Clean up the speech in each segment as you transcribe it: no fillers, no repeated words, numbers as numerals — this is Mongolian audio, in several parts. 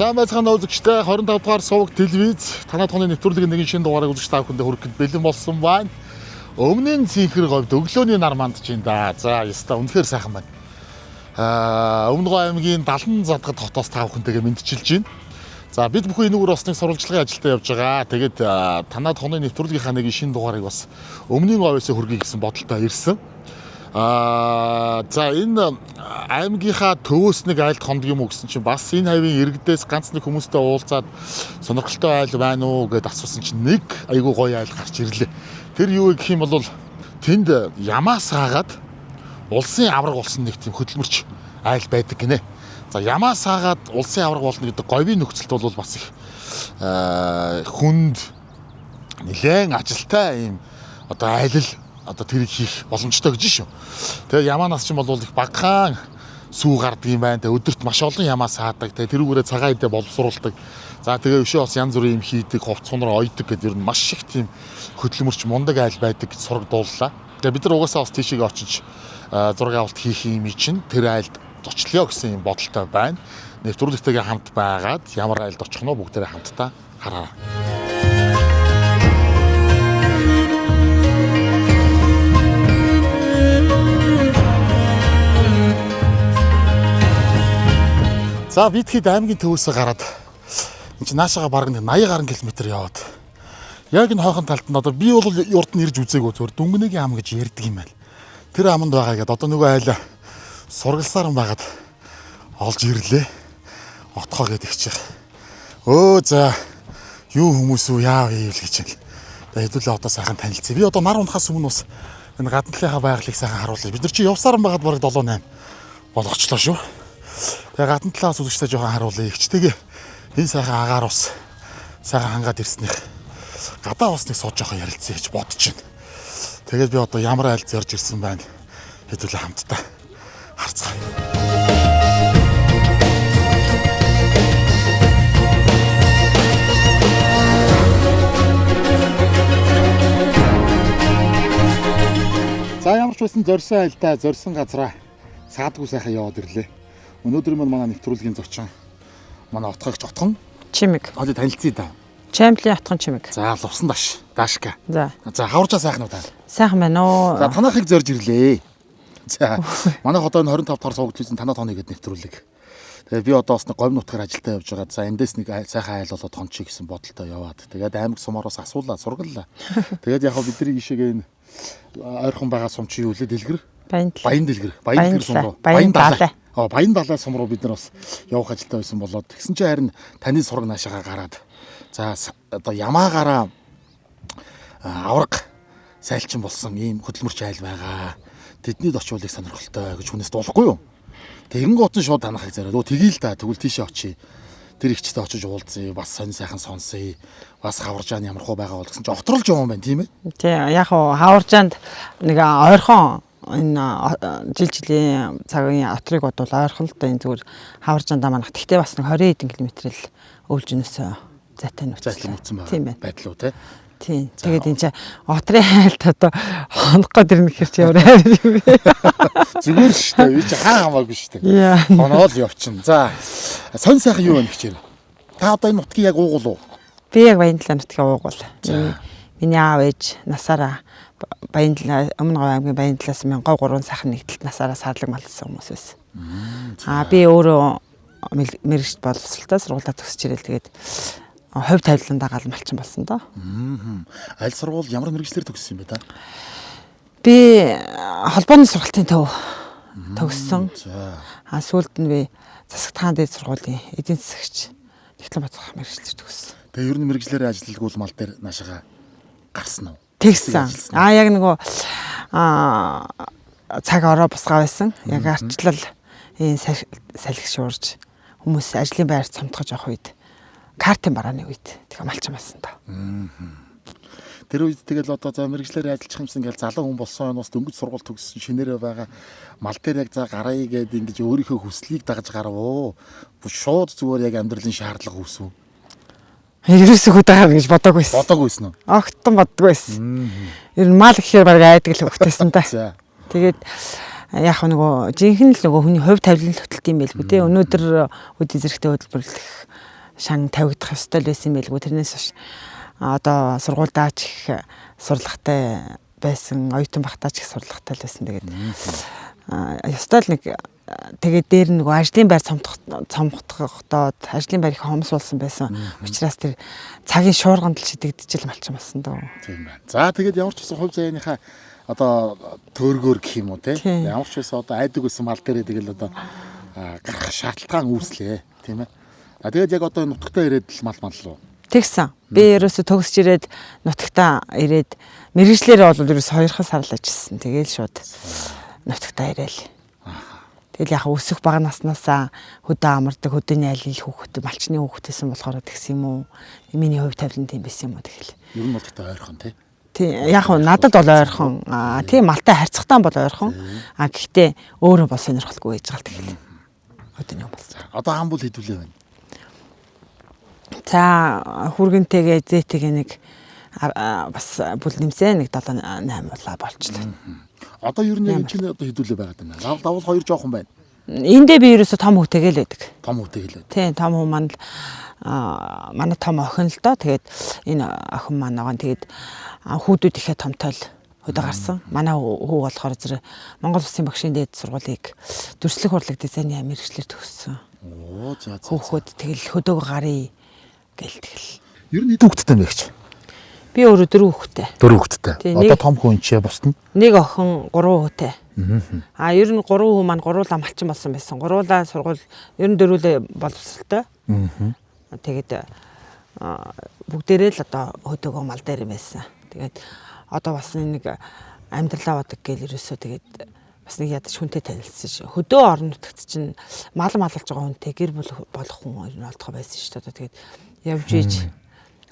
Сайн байцгаана үзэгчдээ 25 дугаар суваг телевиз танаа тооны нэвтрүүлгийн нэгэн шинэ дугаарыг үзэж та бүхэндээ хүрэхэд бэлэн болсон байна. Өмнө нь цэнхэр говьд өглөөний нар мандж байна да. За яста үнэхээр сайхан байна. Өмнөгөө аймгийн Далан задгад хотоос та бүхэнтэйгээ мэдчилж байна. За бид бүхэн энэгээр бас нэг сурвалжлагын ажилдаа явж байгаа. Тэгээд танаа тооны нэвтрүүлгийнхаа нэгэн шинэ дугаарыг бас өмнгийн говьёсоо хүргэе гэсэн бодолтой ирсэн. За энэ аймгийнхаа төвөөс нэг айлд хонд юм уу гэсэн чинь бас энэ хавийн иргэдээс ганц нэг хүмүүстэй уулзаад сонирхолтой айл байна уу гэдээ асуусан чинь нэг айгүй гоё айл гарч ирлээ. Тэр юу гэх юм бол тэнд ямаас хаагаад улсын авраг болсон нэг тийм хөдөлмөрч айл байдаг гинэ. За ямаас хаагаад улсын авраг болно гэдэг говийн нөхцөлд бол бас их хүнд нэлээд ажилтай юм одоо айлл одоо тэрийг хийх боломжтой гэж шүү. Тэгээ ямаанаас ч юм бол их багахан сүү гардаг юм байна. Тэгээ өдөрт маш олон ямаас хаадаг. Тэгээ тэрүүгээрээ цагаан идэ боловсруулдаг. За тэгээ өшөө бас янз бүрийн юм хийдэг, ховц сунаар ойдог гэдэг ер нь маш их тийм хөдөлмөрч мундаг айл байдаг гэж сургадууллаа. Тэгээ бид нар угаасаа бас тийшээ очиж зураг авалт хийх юм чинь тэр айлд очлоо гэсэн юм бодолтой байна. Нэвтрүүлэгтэйгээ хамт байгаад ямар айлд очих нь бүгдээрээ хамтдаа хараа. За бид хэд аймгийн төвөөсөө гараад энэ чинь наашаага бараг 80 гаруй км яваад яг энэ хойхон талд нь одоо би бол урд нь ирж үзээгүй зөвөр Дүнгэнэгийн ам гэж ярьдаг юм байна. Тэр аманд байгаа гэдэг одоо нөгөө айл сургалсаар байгаад олж ирлээ. Отхоо гэдэг их. Өө за юу хүмүүс үү яав хийвэл гэж байна. Тэгээ хэдүүлээ одоо сайхан танилцъя. Би одоо нар унахаас өмнө бас энэ гадна талынхаа байгалыг сайхан харуулъя. Бид нар чи явсаар байгаад бараг 7-8 болгочлоо шүү. Тэгээ гадна талаас үзэгчтэй жоохон харуулъя. Игчтэйгээ энэ сайхан агаар ус сайхан хангаад ирснийх гадаа усныг сууж жоохон ярилцъя гэж бодож байна. Тэгээд би одоо ямар айл зорж ирсэн байна хэдүүлээ хамтдаа харцгаая. За ямар ч байсан зорьсон айлдаа зорьсон газараа саадгүй сайхан яваад ирлээ. Өнөөдөр манай нэвтрүүлгийн зочин манай отгойгч отхон Чимэг. Одоо танилцъя да. Чамплийн отхон Чимэг. За лувсан даш. Дашка. За. За хаварчаа сайхан уу та. Сайхан байна уу? За танахыг зорж ирлээ. За манайх одоо 25 дахь суваг телевизэн танаа тооны гэдэг нэвтрүүлэг. Тэгээ би одоо бас нэг говь нутгаар ажилдаа явж байгаа. За эндээс нэг сайхан айл болоод тончиг гэсэн бодолтой яваад. Тэгээд аймаг сумароос асуулаа, сургаллаа. Тэгээд яг бидний гişэгээ энэ ойрхон байгаа сум чи юу лээ дэлгэр? Баян дэлгэр. Баян дэлгэр сум руу. Баян далай. Баян далай сум руу бид нар бас явах ажилдаа байсан болоод тэгсэн чинь харин таны сураг наашаага гараад за одоо ямаагаараа авраг сайлчин болсон ийм хөдөлмөрч айл байгаа. Тэднийд очиулыг сонирхолтой гэж хүнээс дуулахгүй юу? Тэгэн гот нь шууд танахыг зараад тгийл та тэгвэл тийшээ очие. Тэр ихчтэй очиж уулзъя, бас сонь сайхан сонсъё. Бас хаваржааны ямархуу байгаа бол гэсэн чинь отролж явсан байна тийм ээ? Тий, яг хоо хаваржаанд нэг ойрхон энэ жилийн цагийн отрыг бодвол ойрхон л да энэ зүгээр хаваржаандаа манах. Тэгтээ бас нэг 20 хэдэн км-эл өвлжнөөсөө зайтай нөхцөл байна. Байдлуу тий. Тийм. Тэгээд энэ чинь отрын айлт одоо хонох гээд ирнэ гэхэр чи ямар айл юм бэ? Зүгээр шүү дээ. Би чи хаа хамаагүй шүү дээ. Хоноол явчихна. За сонь сайхан юу байна гэчээр. Та одоо энэ нутгийг яг уугуул уу? Би яг Баяндлаа нутгийг уугуул. Миний аав ээж насаараа Баяндлаа өмнө аймгийн Баяндлаас 1300 сайхан нэгдэлт насаараа садлаг малсан хүмүүс байсан. Би өөрөө мэрэгч боловсролтой сургуулаа төгсөж ирэл тэгээд хувь тавиландаа гал малчин болсон доо. Аль сургууль ямар мэрэгчлэр төгссөн юм бэ та? Би холбооны сургалтын төв төгссөн. Сүүлд нь би засагтхан дээд сургуулийн эдийн засагч диплом батгах мэрэгчлэр төгссөн. Тэгээ ер нь мэрэгчлэрээ ажилладаг мал дээр наашаага гарсан уу? Тэгсэн. Яг нөгөө цаг ороо бусгаа байсан. Яг арчлал энэ салхи шуурж хүмүүс ажлын байрт цомтгож явах үед картын барааны үед тэгээ малчин болсон та. Тэр үед тэгэл одоо за мэрэгчлэр ажиллах юмсан гэж залуу хүн болсон юм бас дөнгөж сургууль төгссөн шинээрээ байгаа мал дээр яг за гараа гээд ингэж өөрийнхөө хүслийг дагаж гарав. Шууд зүгээр яг амьдралын шаардлага үүсв. Ерөөсөө хөдөө гэж бодоагүйсэн. Бодоагүйсэн үү? Огтон боддоггүйсэн. Ер нь мал гэхээр баг айдаг л хөвгтэйсэн та. Тэгээд яг нөгөө жинхэнэ л нөгөө хүний хувь тавилан л хөтөлт юм байлгүй те. Өнөөдөр үдийн зэрэгтэй хөдөлмөрлөх шан тавигдах ёстой л байсан байлгүй. Тэрнээс хойш одоо сургуульдаа ч их сурлагатай байсан, оюутан багтаа ч их сурлагатай л байсан. Тэгээд ёстой л нэг тэгээд дээр нэг ажлын байр цомгохдоод ажлын байр их хомс болсон байсан. Учираас тэр цагийн шуурганд л шидэгдэж малчин болсон дөө. Тийм байна. За тэгээд ямар ч байсан хувь заяаныхаа одоо төөргөөр гэх юм уу те. Ямар ч байсан одоо айдаг байсан мал дээрээ тэгэл одоо гарах шаардлага үүслээ тийм ээ. Тэгээд яг одоо нутагтаа ирээд л мал руу. Тэгсэн. Би ерөөсө төгсж ирээд нутагтаа ирээд мэрэгчлэрээ бол ерөөсө 2 сар л ажилласан. Тэгээл шууд нутагтаа ирээл. Тэгэл яг өсөх бага наснаасаа хөдөө амардаг, хөдөөний алил хүүхэд, малчны хүүхэдсэн болохоор тэгсэн юм уу? Миний хувь тавилан тийм байсан юм уу тэгэл. Ер нь бол тэгтээ ойрхон тий. Тий, яг нь надад бол ойрхон. Тийм малтай харьцахтаа бол ойрхон. Гэхдээ өөрөө бол сонирхолгүй байж байгаа тэгэл. Хөдөөний хүмүүс. Одоо хам бол хэдүүлээ байна. За хүргэнтэйгээ зээтэйгээ нэг бас бүл нэмсээ нэг 7-8 болоо болчихлоо. Одоо ер нь яг чинь одоо хэдүүлээ байгаад байна. Давал 2 жоохон байна. Эндээ би ерөөсө том хүүтэйгээ л байдаг. Том хүүтэйгээ л байдаг. Тийм, том хүү маань манай том охин л доо. Тэгээд энэ охин маань байгаа. Тэгээд хүүдүүд ихэ томтой л хөдөө гарсан. Манай хүү болохоор зэрэг Монгол Улсын багшийн дээд сургуулийг дүрслэх урлаг дизайны мэргэжлэр төгссөн. Оо за. Хүүхэд тэгэл хөдөөгөө гарыг гэл тэгэл. Ер нь хэдэн хүүхэдтэй бэ гэж? Би өөрөө 4 хүүхэдтэй. 4 хүүхэдтэй. Одоо том хүн чи бусд нь? Нэг охин 3 хүүтэй. Ер нь 3 хүү маань гуруулаа малчин болсон байсан. Гуруулаа сургууль ер нь дөрүүлээ боловсралтай. Тэгээд бүгдээрээ л одоо хөдөөгөө мал дээр байсан. Тэгээд одоо бас нэг амьдралаа бодог гээл ерөөсөө тэгээд бас нэг ядаж хүнтэй танилцсан ш. Хөдөө орон нутагт чинь мал малж байгаа хүнтэй гэр болох хүн ер нь олдгоо байсан ш. Одоо тэгээд явж ийж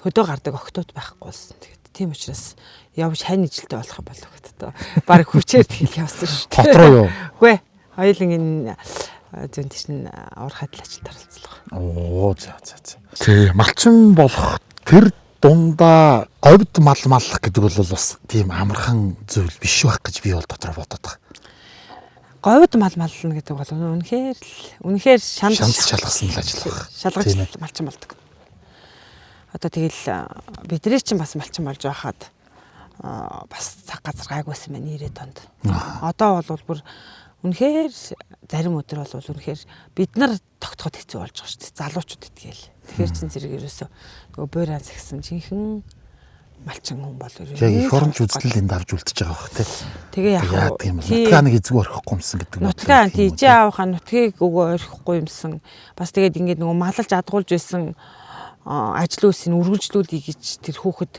хөдөө гардаг октод байхгүй болсон. Тэгээд тийм учраас явж хань ижилтэй болох юм болов гэдэг. Бараг хүчээр тэгэл явсан ш. Хот руу юу? Үгүй ээ. Хоёулын энэ зүүн тийш нь уурхайд л ажилд оролцлоо. Оо за. Тий, малчин болох тэр дундаа говьд мал маллах гэдэг бол бас тийм амархан зүйл биш байх гэж би бол дотор бодоод байгаа. Говьд мал маллна гэдэг бол үнэхээр шанс шалгасан л ажил байна. Шалгаж малчин болдог. Одоо тэгэл бидний чинь бас малчин болж байхад бас цаг газар гайгүйсэн байна 90-ад онд. Одоо бол бүр үнэхээр зарим өдөр бол үнэхээр бид нар тогтоход хэцүү болж байгаа шүү дээ. Залуучууд итгэл. Тэгэхээр чин зэрэг ерөөсөө нөгөө буйраа загсан жинхэнэ малчин хүн бол ерөөсөө яг их оронч үзлэл энд авч үлдчихэж байгаа бох тий. Тэгээ яг нутгаа нэг эзгүй орхихгүй юмсан гэдэг. Нутгаа тийжээ авахаа нутгийг өгөө орхихгүй юмсан. Бас тэгээд ингээд нөгөө малалж адгуулж байсан ажил үйлсийг үргэлжлүүлэе гэж тэр хүүхэд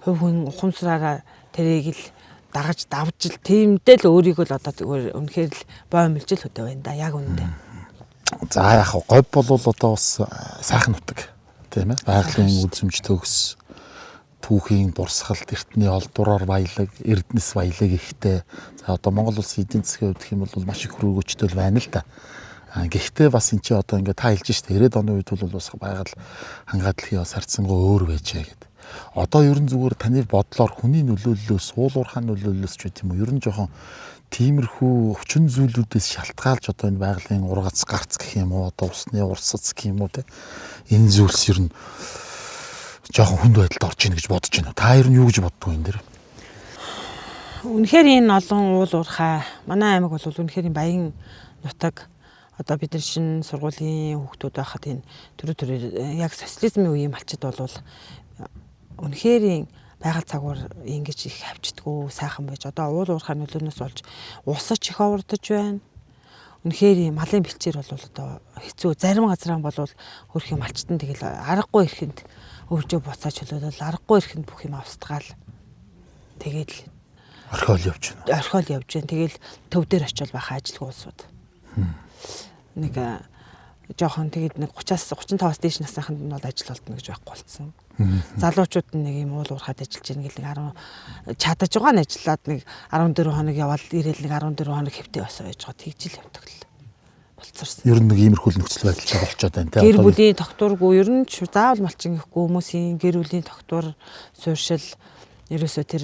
хувь хүн ухамсараараа тэрийг л дагаж давж л тиймдээ л өөрийгөө л одоо үнэхээр л боомлж л хөдөө байна да яг үнэндээ. За яг говь бол одоо бас сайхан нутаг тийм ээ. Байгалийн үзмж төгс түүхийн дурсгалт эртний олдураар баялаг эрдэнэс баялаг ихтэй. За одоо Монгол улсын эдийн засгийн хувьд хэм бол маш их хөрвөгчтэй байна л да. Гэхдээ бас эн чинь одоо ингээд та хэлж штэ 90-ад оны үед бол бас байгаль хангалтлагын бас харьцангуй өөр байжээ гэдэг. Одоо ер нь зүгээр таны бодлоор хүний нөлөөллөөс уулуурхаан нөлөөллөөс ч гэдэм үү ер нь жоохон тиймэрхүү хүчин зүйлүүдээс шалтгаалж одоо энэ байгалийн ургац гарц гэх юм уу одоо усны урсц гэх юм уу те энэ зүйлс ер нь жоохон хүнд байдалд орж ийн гэж бодож байна. Та ер нь юу гэж боддгоо энэ дэр? Үнэхээр энэ олон уулуурхай манай аймаг бол үнэхээр баян нутаг. Одоо бид нар шинэ сургуулийн хүүхдүүд байхад энэ төрөө яг социализмын үеийн малчид бол үнэхээр байгаль цагуур ингэж их хавчдаггүй сайхан байж одоо уул уурхай нөлөөнөөс болж усаж их оврдож байна. Үнэхээр малын бэлчээр бол одоо хэцүү зарим газраа бол хөрх юм малчтан тэгэл аргагүй ирэхэнд өвчөө буцааж хөлөөлөл аргагүй ирэхэнд бүх юм австгаал тэгээд орхиол явж байна. Тэгэл төв дээр очил байхаа ажилгүй улсууд. Нэг жоохон тэгээд нэг 30-35-аас дээш насныханд нь бол ажил олдно гэж байхгүй болсон. Залуучууд нэг юм уул уурхайд ажиллаж байгаа нэг 10 чадаж байгаа нь ажиллаад нэг 14 хоног яваад ирээл нэг 14 хоног хэвтээ басаа байж байгаа тэгжил явдаг л болцорсон. Ер нь нэг иймэрхүү нөхцөл байдал болчиход байна тийм. Гэр бүлийн тогтворгүй ер нь заавал малчин ихгүй хүмүүсийн гэр бүлийн тогтвор суурьшил ерөөсөө тэр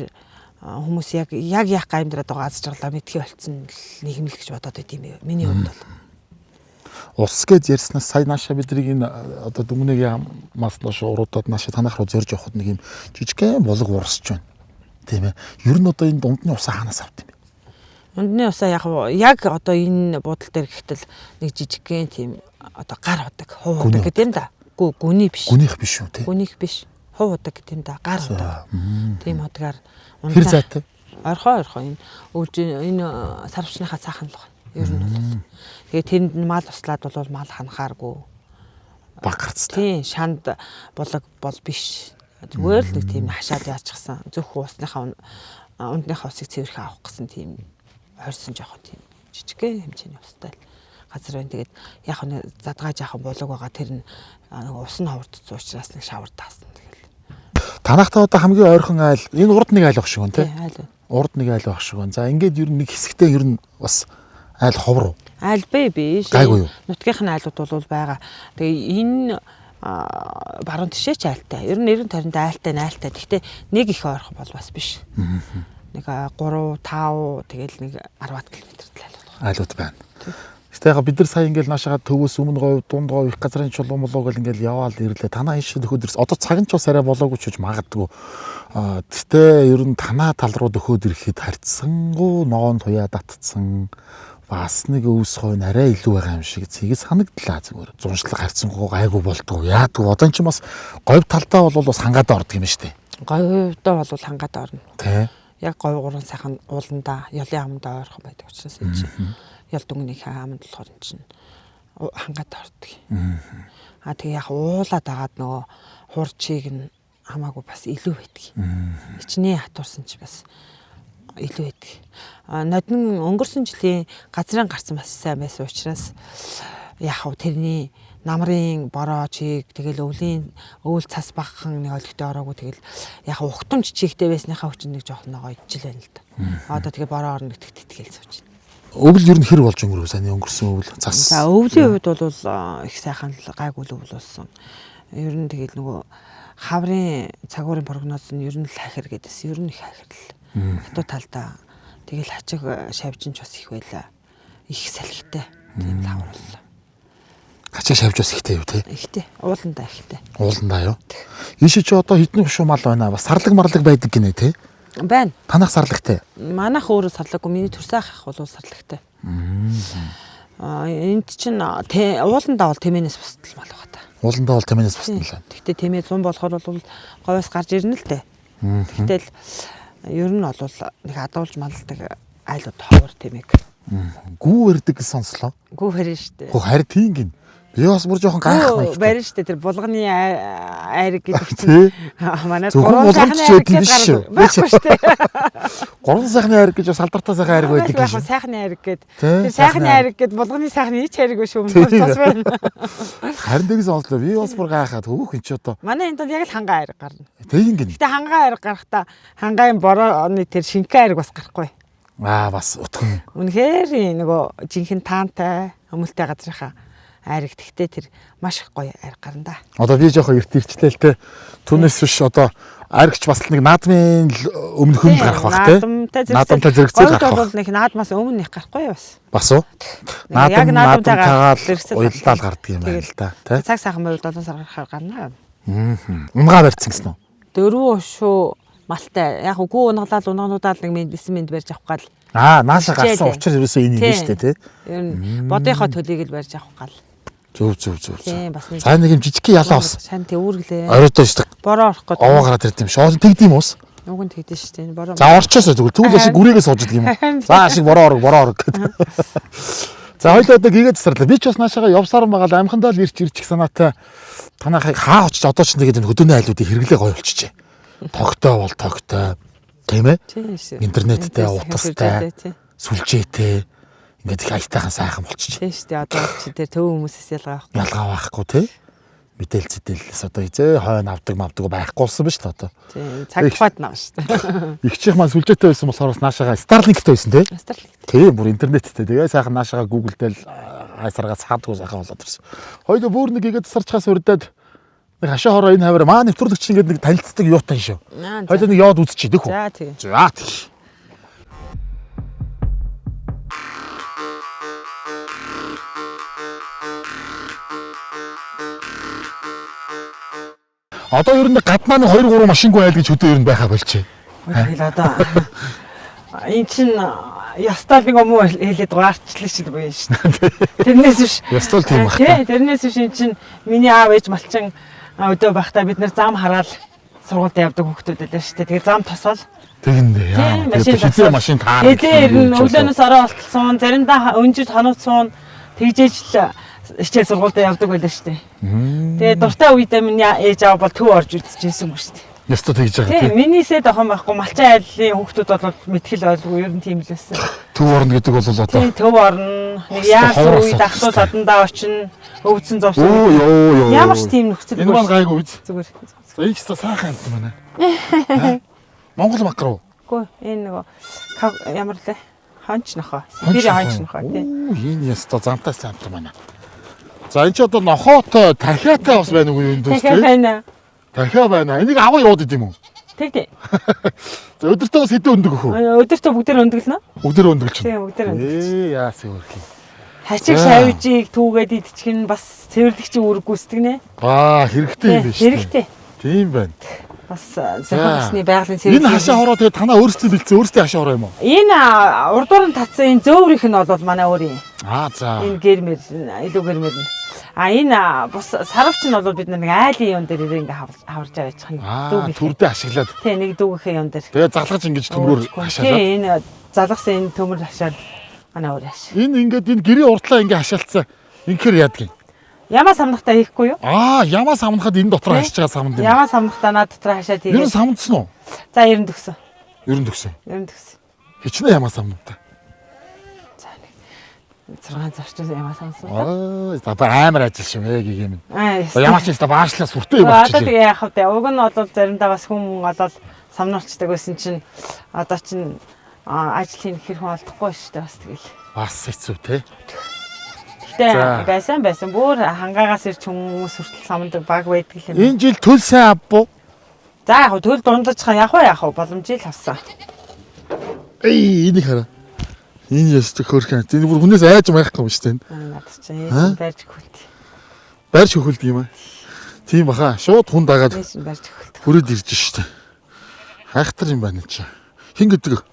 хүмүүс яг яах га амьдраад байгаа аз жаргалаа мэдхий болцсон нийгэм л гэж бодоод байт юм. Миний хувьд бол Ус гэж ярьснаас сая нааша бидний энэ одоо дүмнэгийн мас доош уруудаад нааша танах руу зорж явахад нэг юм жижигхэн болог урсч байна. Тийм ээ. Ер нь одоо энэ дундны усаа хаанаас авт юм бэ? Дундны усаа яг одоо энэ буудлын дээр гэхтэл нэг жижигхэн тийм одоо гар удаг, хуу удаг гэдэг юм да. Гүний биш. Гүнийх биш үү те? Гүнийх биш. Хуу удаг гэдэг юм да. Гар удаг. Тийм удаагаар хэр зайтай? Орхоо энэ сарвчныхаа цаахан л байна. Ер нь бол. Тэгээ тэнд мал услаад бол мал ханахааргүй. Баг гарцтай. Тийм шанд болог бол биш. Зүгээр л нэг тийм хашаад яачихсан. Зөвхөн усныхаа ундныхаа усыг цэвэрхэн авах гэсэн тийм хорьсон жоохон тийм жижигхэн хэмжээний устай л газар байна. Тэгээд яг нэг задгаа жоохон болог байгаа тэр нь ус нь ховордсон учраас нэг шавар таасан. Тэгэл. Танахтаа одоо хамгийн ойрхон айл энэ урд нэг айл баг шиг байна те? Тийм айл байна. Урд нэг айл баг шиг байна. За ингээд ер нь нэг хэсэгтээ ер нь бас айл ховор уу? Айл биш. Гайгүй юу? Нутгийнх нь айлууд бол байгаа. Тэгээ энэ баруун тишээч айлтай. Ер нь 90 50-д айлтай. Гэхдээ нэг их ойрхон бол бас биш. Нэг 3 5 тэгэл нэг 10 км айлууд байна. Гэтэ яг бид нар сая ингээл наашаага төвөөс өмнө говь, дунд говь, их газрын чулуун болоо гэл ингээл яваал ирлээ. Танаа энэ шиг дөхөөд ирсэн. Одоо цаг нь ч бас арай болоогүй ч гэж магадгүй. Гэтэ ер нь танаа тал руу дөхөөд ирэхэд харьцсангуу ноон туяа татцсан. Бас нэг өвс хойно арай илүү байгаа юм шиг цэгийг санагдлаа зүгээр. Зуншлаг харьцангуу гайгүй болдгоо. Яадаг одоо ч бас говь талдаа бол бас хангаад ордог юм шүү дээ. Говьдоо бол хангаад орно. Тэ. Яг говь гурван сайхан ууландаа, ёлын амандаа ойрхон байдаг учраас энэ чинь ёл дүнгийнхээ аманд болохоор энэ чинь хангаад ордог. Тэгээ яг уулаад агаад нөгөө хурчийг нь хамаагүй бас илүү байдаг. Хичнээн хатуурсан ч бас илүү байдаг. Нодин өнгөрсөн жилийн газрын гарцсан бас сайн байсан учраас яг тэрний намрын бороо чиг тэгэл өвөл цас багхан нэг олигтой ороогүй тэгэл яг ухтамж чигтэй байсныхаа хүчин нэг жоох ногоо ижил байна л да. Одоо тэгээ бороо орно гэдэгт итгэл сууж байна. Өвөл ер нь хэр болж өнгөрөв сайн өнгөрсөн өвөл цас. За өвлийн хувьд бол их сайхан л гайгүй өвөл болсон. Ер нь тэгэл нөгөө хаврын цагуурын прогноз нь ер нь л хахир гэдээс ер нь их хахир л. Хатуу талдаа тэгэл хачиг шавжинч бас их байла. Их салхитай. Тийм л хаврууллаа. Хачиг шавж бас ихтэй юу те? Ихтэй. Ууландаа ихтэй. Ууландаа юу? Ийшээ чи одоо хитэн хушуу мал байна. Бас сарлаг марлаг байдаг гинэ те? Байна. Танах сарлагтай. Манайх өөрөө сарлаггүй. Миний төрсөн ах бол сарлагтай. Энд чинь ууландаа бол тэмээнээс бусдал мал байгаа та. Ууландаа бол тэмээнээс бусдал. Гэхдээ тэмээ 100 болохоор бол говьоос гарч ирнэ л дээ. Гэтэл ер нь бол нэг адуулж малдаг айлууд ховор тэмээг. Гүү өрдөг гэсэн сонслоо. Гүү харин штэ. Хөө харин тийм гин. Би бас бүр жоохон гайхах байна. Барин штэ тэр булганы айраг гэдэг чинь. Манай гурван сайхны айраг гэдэг шүү. Байхгүй штэ. Гурван сайхны айраг гэж салдартаа сайхан айраг байдаг гэж. Сайхны айраг гэдэг. Тэр сайхны айраг гэдэг булганы сайхны ич айраг биш юм бас байна. Харин тэгээс сонслоо. Би бас бүр гайхаад хөөх энэ ч одоо. Манай энд бол яг л хангаа айраг гарна. Тийм гин. Гэтэ хангаа айраг гарахтаа хангаын борооны тэр шинхэн айраг бас гарахгүй. Бас утхан. Үнэхээр нөгөө жинхэнэ таантай өмөлтэй газрынхаа айраг тэгтээ тэр маш их гоё айраг гарна да. Одоо би жоохон эрт ирчлээ л те. Түүнээс биш одоо айрагч бас нэг наадмын өмнөхөн гарах бах те. Наадамтай зэрэгцээ гарах. Бол нэг наадмаас өмнө их гарахгүй бас. Бас уу? Наадамтайгаа уялдаад гардаг юм байна л да. Тэ. Цаг сайхан байвал 7 сар гарахаар гарна. Унгаа барьсан гэсэн үү? 4 шүү малтай. Яг үгүй унгалаад унгануудаа л нэг бисэн мэд барьж авах гал. Нааша гарсан учраас ерөөсөө энийг биш үү те. Ер нь бодынхоо төлийг л барьж авах гал. Зөв. Тийм бас нэг. Сайн нэг юм жижигхэн ялаа бас. Сайн тэг үүрглээ. Оройтоо шүү дээ. Бороо орох гэдэг. Овоо гараад ирд юм. Шоол тэгдэм уус. Уг нь тэгдэж шүү дээ. Бороо. За орчоосоо тэгвэл ашиг гүрээгээ сууждаг юм. За ашиг бороо орог гэдэг. За хоёлоо одоо гигээ тасарлаа. Би ч бас наашаага явсаар байгаа л амхандаа л ирчих санаатай. Танахыг хаа очиж одоо ч тэгээд хөдөөний айлуудыг хэрэглээ гоё болчихжээ. Тогтой бол тогтой. Тийм ээ? Интернеттэй, утастай, сүлжээтэй. Ингээд их аятайхан сайхан болчих. Тийм шүү дээ. Одоо чи тэр төв хүмүүсээс ялгаа байхгүй тий. Мэдээлэлээс одоо хизээ хойно авдаг байхгүйсэн ба шүү дээ одоо. Тийм цагтаад наа шүү дээ. Их чих маань сүлжээтэй байсан болохоор наашаага Starlink-тэй байсан тий. Starlink. Тийм бүр интернеттэй. Тэгээ сайхан наашаага Google-тэй айсаргаа цаадгүй сайхан болоод ирсэн. Хоёул бүр нэг игээд тасарчхаас урдаад нэг хашаа хороо энэ хавар маа нэвтрүүлэгч ингээд нэг танилцдаг юутай шүү. Хоёул нэг яваад үзчихье дэх үү. За тийм. За тийм. Одоо ер нь гаднаа нэг 2 3 машингүй айл гэж хөдөө ер нь байхаа болчихё. Тэгэл одоо эн чин ястал нэг юм уу хэлээд гаарчлаа шүү дээ шүү дээ. Тэрнээс биш. Ястал тийм бах. Тий, тэрнээс биш эн чин миний аав ээж малчин өдөө байхдаа бид нэр зам хараад сургуульд явдаг хүүхдүүд байлаа шүү дээ. Тэгээ зам тосол. Тэгэндээ яа. Хизээ машин таар. Тэгээ өглөөнөөс орой болтолсон, заримдаа өнжид хоногцсон тэгжээж л хичээл сургуульд явдаг байлаа шүү дээ. Тэгээ дуртай үедээ миний ээж аав бол төв орж үзчихсэн юм шүү дээ. Ястаа тэгж байгаа тийм. Минийсээ дохон байхгүй малчин айлын хүүхдүүд бол мэтгэл ойлгоо ер нь тийм л байсан. Төв орно гэдэг бол одоо. Тийм, төв орно. Нэг яасан үе дахтуул садандаа очино. Өвдсөн зовсон. Оо. Ямар ч тийм нөхцөл. Энэ маань гайгүй үз. Зүгээр. За их та сайхан юм байна. Монгол макруу. Үгүй энэ нөгөө ямар лээ? Хонч нохоо. Сибири хонч нохоо тийм. Энэ яста замтай сайн юм байна. За энэ ч одоо нохоотой дахиатай бас байна уу юм дээс тийм. Байна. Дахиа байна. Энийг аваа яваад идэм үү? Тэг. За өдөртөө бас хэдэн өндөг өхөө? Өдөртөө бүгдээр өндгөлнө. Бүгдээр өндгөлч. Тийм, бүгдээр өндгөлч. Яасан үрхий. Хачиг шавжийг түүгээд идчих нь бас цэвэрлэгчийн үүрэг гүйцэтгэв нэ. Хэрэгтэй юм биш үү? Хэрэгтэй. Тийм байна. Бас зохион басны байгалийн цэвэрлэг. Энэ хашаа хороо тэгээ танаа өөрсдөө бэлдсэн өөрсдөө хашаа хороо юм уу? Энэ урдуур нь татсан энэ зөөврийнх нь бол манай өөрийн. За. Энэ гэрмэр илүү гэрмэр нь. Энэ бус сарвч нь бол бид нэг айлын юм дээр ингээ хаварж аваач хань. Түрдээ ашиглаад. Тий, нэг дүүгийнхээ юм дээр. Тэгээ залгаж ингэж төмрөөр хашаалаа. Тий, энэ залгасан энэ төмөр хашаал манай өөр хаш. Энэ ингээд энэ гэрийн уртлаа ингээ хашаалцсан. Инхээр яадаг юм? Ямаа самнахтаа хийхгүй юу? Ямаа самнахад энэ дотор хашиж байгаа самнд юм. Ямаа самнахтаа над дотор хашаад хийгээ. Ер нь самдсан уу? За 90 төгсөн. 90 төгсөн. 90 төгсөн. Хичнээн ямаа самнаа. За нэг 6 зарчсан ямаа самсан. За амар ажил шүү ээ гэх юм. Ямаа ч яста баашлаа сүртэй юм болчих. Одоо тэгээ яах вэ? Уг нь бол заримдаа бас хүн олол самнуулцдаг байсан чинь одоо чинь ажил хийх хэрэг олдохгүй шүү дээ бас тэгэл. Бас хэцүү те. Байсан бүр хангаагаас ирж хүмүүс хүртэл самдаг баг байдаг юм. Энэ жил төл сайн авбуу. За яг төл дундажхан яах вэ боломжийг авсан. Энийг хараа. Энэ ястэг хөрхөн. Энэ бүр хүнээс айж байхгүй юм шүү дээ. Наад чинь барьж хөлт. Барьж хөлт юм аа. Тийм баха. Шууд хүн дагаад барьж хөлт. хүрээд ирж шүү дээ. Хайхтар юм байна чи. Хин гэдэг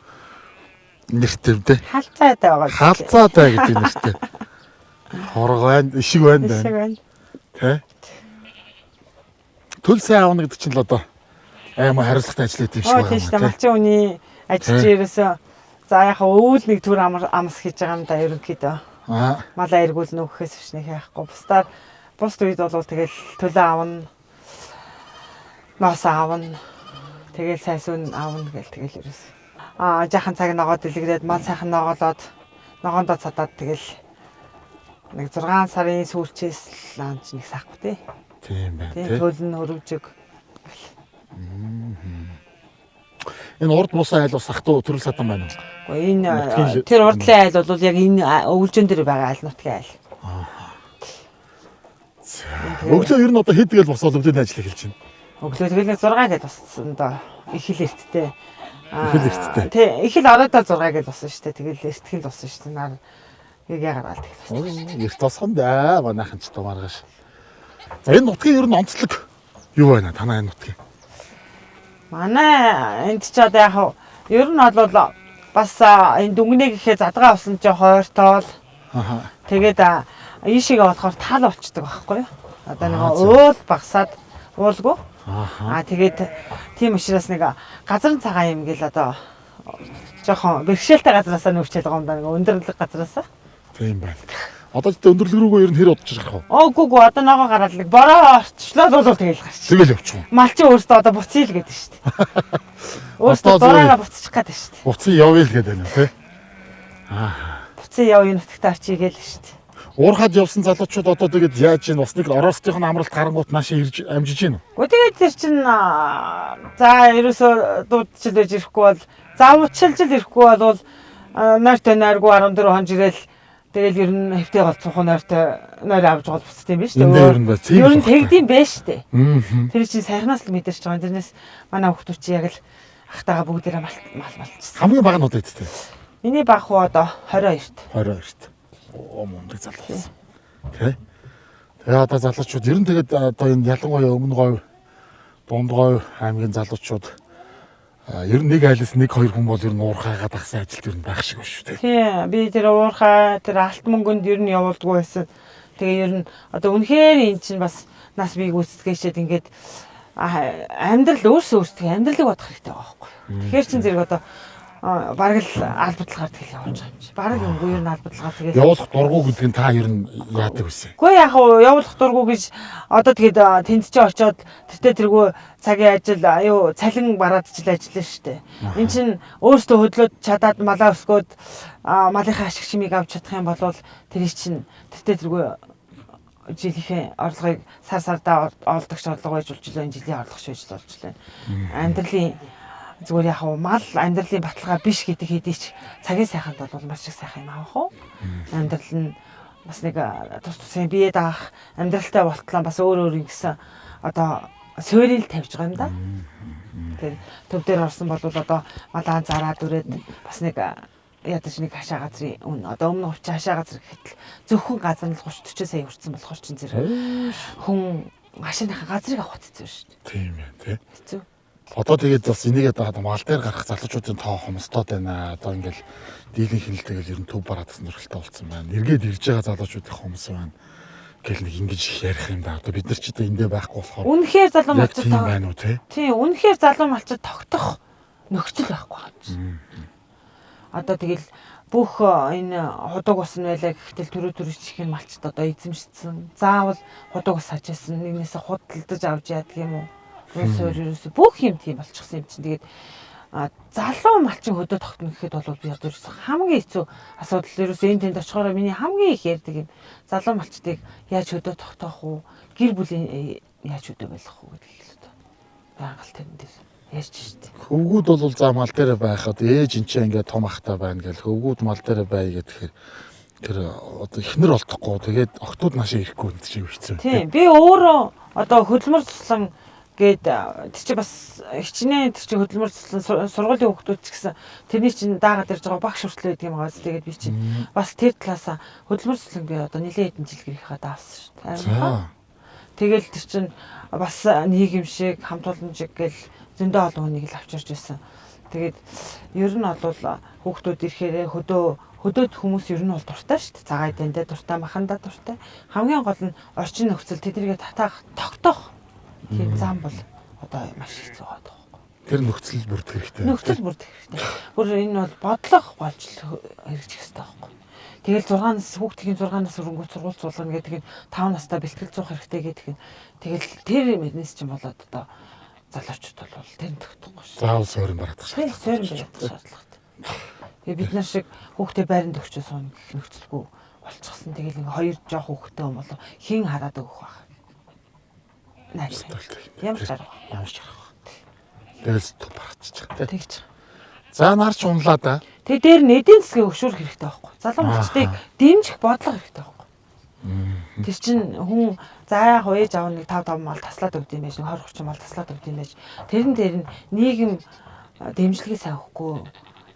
нэртэй те. Халцаатай байгаа. Халцаатай гэдэг нэртэй. Хорго байна, ишиг байна. Ишиг байна. Тэ? Төл сайн аавна гэдэг чинь л одоо аймаа хариуцлагатай ажиллаад юм шиг байна. Тийм шүү дээ. Малчин хүний ажилч ерөөсөө за яхаа өвөл нэг төр амс хийж байгаа юм да ерөнхийдөө. Малаа эргүүлнэ өгөхөөс биш нэг яахгүй. Бусдаар бус үед бол тэгэл төлөө аавна. Ноос аавна. Тэгэл сайсуун аавна гэл тэгэл ерөөсөө. Жаахан цаг ногоод дэлгэрээд мал сайхан ногоолоод ногоондоо цадаад тэгэл нэг 6 сарын сүүлчээс ланч нэг сахгүй тий. Тийм байна тий. Төлн хөрөвжиг. Энэ урд мусан айл бас ахтуу төрөл садан байна уу? Энэ тэр урдлын айл бол яг энэ өвлжөн дээр байгаа айл нутгийн айл. Өглөө ер нь одоо хэд тэгэл босоод өвдөний ажил эхэлж байна. Өглөө тэгэл 6 гэж боссон доо. Их л эрттэй. Их л эрттэй. Тий, их л оройдоо 6 гэж болсон шүү дээ. Тэгэл эртгэл болсон шүү дээ. Нар яагаад тэгэл. Эрт босхон даа манайхан ч томаргаш. За энэ нутгийн ер нь онцлог юу байна танаа энэ нутгийн? Манай энд ч одоо яг ер нь бол бас энэ дүнгнээ гэхээ задгаа усан ч хойртоол. Тэгээд ийшээгээ болохоор тал болчдөг байхгүй юу? Одоо нэг уул багсаад уулгүй. Тэгээд тийм учраас нэг газар цагаан юм гээл одоо жоохон бэрхшээлтэй газараасаа нүрчээд байгаа юм да нэг өндөрлөг газараасаа. Тийм байна. Одоо ч өндөрлөг рүүгээ ер нь хэр удаж гарах вэ? Үгүй одоо ногоо гараад нэг бороо орчлоод бол тэгэл гарч. Тэгэл явчих. Малчин өөртөө одоо буцъя л гэдэг шүү дээ. Өөртөө бороо буцчих гээд шүү дээ. Буцъя явъя л гэдэг байна тий. Буцъя явъя нутагтаа очие гээл шүү дээ. Уурхад явсан залуучууд одоо тэгээд яаж ийн бас нэг Оросын амралт гарангуут наашаа ирж амжиж гин үү? Гэхдээ тэгээд тэр чин за ерөөсөө дуудчил байж ирэхгүй бол заавчилж ирэхгүй бол нойртой нойргүй 14 хонж ирэл тэгэл ер нь хэвтэй голцох нойртой нойр авч гол буцт юм биш үү? Ер нь тэгдэм байж штэ. Тэр чин сайхнаас л мэдэрч байгаа. Тэрнээс манай хүүхдүүд чи яг л ахтайгаа бүгдээрээ мал малчсан. Хамгийн бага нь удаа идтэй. Миний баг хуу одоо 22-т. 22-т. Мундаг залуу. Тэ? Тэгээ одоо залуучууд ер нь тэгээд одоо энэ ялангуяа өмнө говь Дундгой аймгийн залуучууд ер нь нэг айлс нэг хоёр хүн бол ер нь уурхайгаад ахсан ажилт ер нь байх шиг байна шүү дээ. Тийм. Би тэр уурхай тэр алт мөнгөнд ер нь явуулдгүй байсан. Тэгээ ер нь одоо үнэхээр эн чинь бас нас бийг үсгэшээд ингээд амьдрал өөртөө амьдралыг бодох хэрэгтэй байгаа байхгүй. Тэгэхээр чин зэрэг одоо бараг л албадлагаар тэгэл явуулж байгаа юм чи. Бараг юмгүй ер нь албадлагаар тэгэл Явуулах дургу гэдэг нь та ер нь яадаг вэсэ? Гэхдээ яг уу явуулах дургу гэж одоо тэгээд тэнд чи очиод тэртээ тэргүй цагийн ажил цалин бараад ч л ажиллана шүү дээ. Энд чин өөртөө хөдлөөд чадаад малаа өсгөөд малынхаа ашиг чимийг авч чадах юм бол тэр чин тэртээ тэргүй жилийн орлогыг сар-сардаа олдогч орлого байж болж лээ, жилийн орлогч байж болж лээ. Амьдралын зүгээр яг мал амьдралын баталгаа биш гэдэг хэдий ч цагийн сайханд бол маш их сайхан юм аах уу. Амьдрал нь бас нэг тус тусын бие даах амьдралтай болтлоо бас өөр ингэсэн одоо суурийг тавьж байгаа юм да. Тэр төв дээр орсон бол одоо малаа зараад өрөөд бас нэг ядаж нэг хашаа газрын одоо өмнө хувьч хашаа газар гэхэд зөвхөн газар нь 30-40 сая хүрсэн болохоор чин зэрэг хүн машиныхаа газрыг авах хэцүү шүү дээ. Тийм ээ тий. Хэцүү. Одоо тэгээд бас энийгээ одоо мал дээр гарах залуучуудын тоо хомстоод байна. Одоо ингээл дийлэн хинэлтэйгээр ер нь төв бараад сонирхолтой болсон байна. Эргээд ирж байгаа залуучуудын хомс байна. Гэл нэг ингэж ярих юм да. Одоо бид нар ч одоо эндээ байхгүй болохоор Үнэхээр залуу малчид байна уу тий? Тийм, үнэхээр залуу малчид тогтох нөхцөл байхгүй юм. Одоо тэгэл бүх энэ худаг ус нь байлаа гэхтэл төрөө чихэн малчид одоо эзэмшсэн. Заавал худаг ус хажаасан нэгнээсээ худалдаж авч яадаг юм уу? Уус өөрөөс бүх юм тийм болчихсон юм чинь. Тэгээд залуу малчин хөдөө тогтно гэхэд бол би одоо хамгийн хэцүү асуудал ерөөсөө энэ тэнд очихороо миний хамгийн их ярьдаг юм. Залуу малчдыг яаж хөдөө тогтоох уу? Гэр бүлийн яаж хөдөө байлгах уу гэдэг л одоо. Байгаль тэрэн дээр ярьж штеп. Хөвгүүд бол за мал дээр байхад ээж энэ чинь ингээд том ахтай байна гэл хөвгүүд мал дээр бай гэхээр тэр одоо ихнэр олдохгүй тэгээд октод наашаа ирэхгүй энэ чинь хэцүү. Тийм би өөрөө одоо хөдөлмөр туслан гээд тэр чи бас хичнээн тэр чи хөдөлмөр туслан сургуулийн хүүхдүүд ч гэсэн тэрний чинь даагаад ирж байгаа багш хүртэл байдаг юм газ тэгээд би чи бас тэр талаасаа хөдөлмөр туслан би одоо нэлээд хэдэн жил гэрийнхаа даасан шүү дээ. Тэгэл тэр чин бас нийгэм шиг хамт олон шиг гэл зөндөө олон хүнийг л авчирч байсан. Тэгээд ер нь бол хүүхдүүд ирэхээр хөдөөд хүмүүс ер нь бол дуртай шүү дээ. Цагаан дэндээ дуртай, махандаа дуртай. Хамгийн гол нь орчин нөхцөл тэднийг татах, тогтоох тийм зам бол одоо маш хэцүү байгаа байхгүй. Тэр нөхцөл бүрдэх хэрэгтэй. Нөхцөл бүрдэх хэрэгтэй. Бүр энэ бол бодлого болж хэрэгжих хэрэгтэй байхгүй. Тэгэл 6-наас хүүхдийн 6-наас өрөнгөт сургууль суулгана гэдэг нь 5 настай бэлтгэл зуух хэрэгтэй гэдэг нь тэгэл тэр мэднэс чинь болоод одоо залуучууд бол тэр тогтохгүй шүү. Заавал суурин барах шаардлага. Суурин барах шаардлагатай. Тэгээ бид нар шиг хүүхдээ байранд өгчөө суун гэх нөхцөлгүй болчихсон. Тэгэл ингээ хоёр жоох хүүхдээ юм болоо хин хараад өгөх байх. Найс. Ямар чарах. Тэгэл төв барахчих тий. Тэгж. За нарч унлаа да. Тэгээ дээр нь эдийн засгийн өгшүүрх хэрэгтэй байхгүй. Залуу малчдыг дэмжих бодлого хэрэгтэй байхгүй. Тэр чинь хүн за яг ээж аав нэг 5 мал таслаад өгд юм байж, 20-30 мал таслаад өгд юм байж. Тэр нь нийгэм дэмжлэгийг сайн өгөхгүй.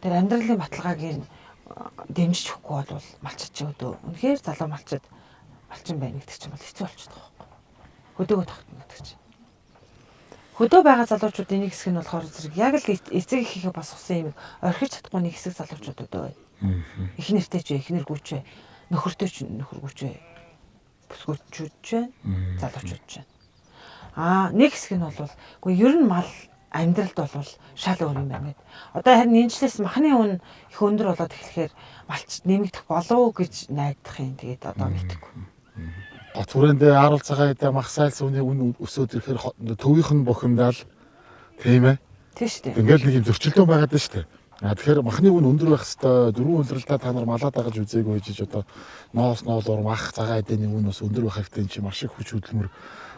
Тэр амьдралын баталгааг дэмжиж өгөхгүй бол малчид ч өдөө. Үнэхээр залуу малчин байна гэдэг чинь бол хэцүү болчихдог байхгүй. Хөдөөгөө тогтно гэдэг чинь. Хөдөө байгаа залуучуудын нэг хэсэг нь болохоор зэрэг яг л эцэг ихийнхээ босгосон юм орхиж чадахгүй нэг хэсэг залуучууд өдөө бай. Эхнэртэй ч эхнэргүй ч нөхөртэй ч нөхөргүй ч бүсгүйчүүд ч залуучууд ч. Нэг хэсэг нь бол үгүй ер нь мал амьдралд бол шал өөр юм байна. Одоо харин нэмжлээс махны үн их өндөр болоод эхлэхээр малч нэмэгдэх болов гэж найдах юм. Тэгээд одоо мэдхгүй. Түрэндээ харуул цагаан эдэ мах сайлс үний үн өсөөд ирэхээр төвийнх нь бухимдал тийм ээ. Тийм шүү дээ. Ингээл нэг юм зөрчилдөөн байгаад шүү дээ. Тэгэхээр махны үн өндөр байх хэвээр дөрвөн үйлрэлдээ та нар малаа дагаж үзээгүй гэж одоо ноос ноолоор мах цагаан эдэний үн бас өндөр байх хэрэгтэй чи маш их хүч хөдөлмөр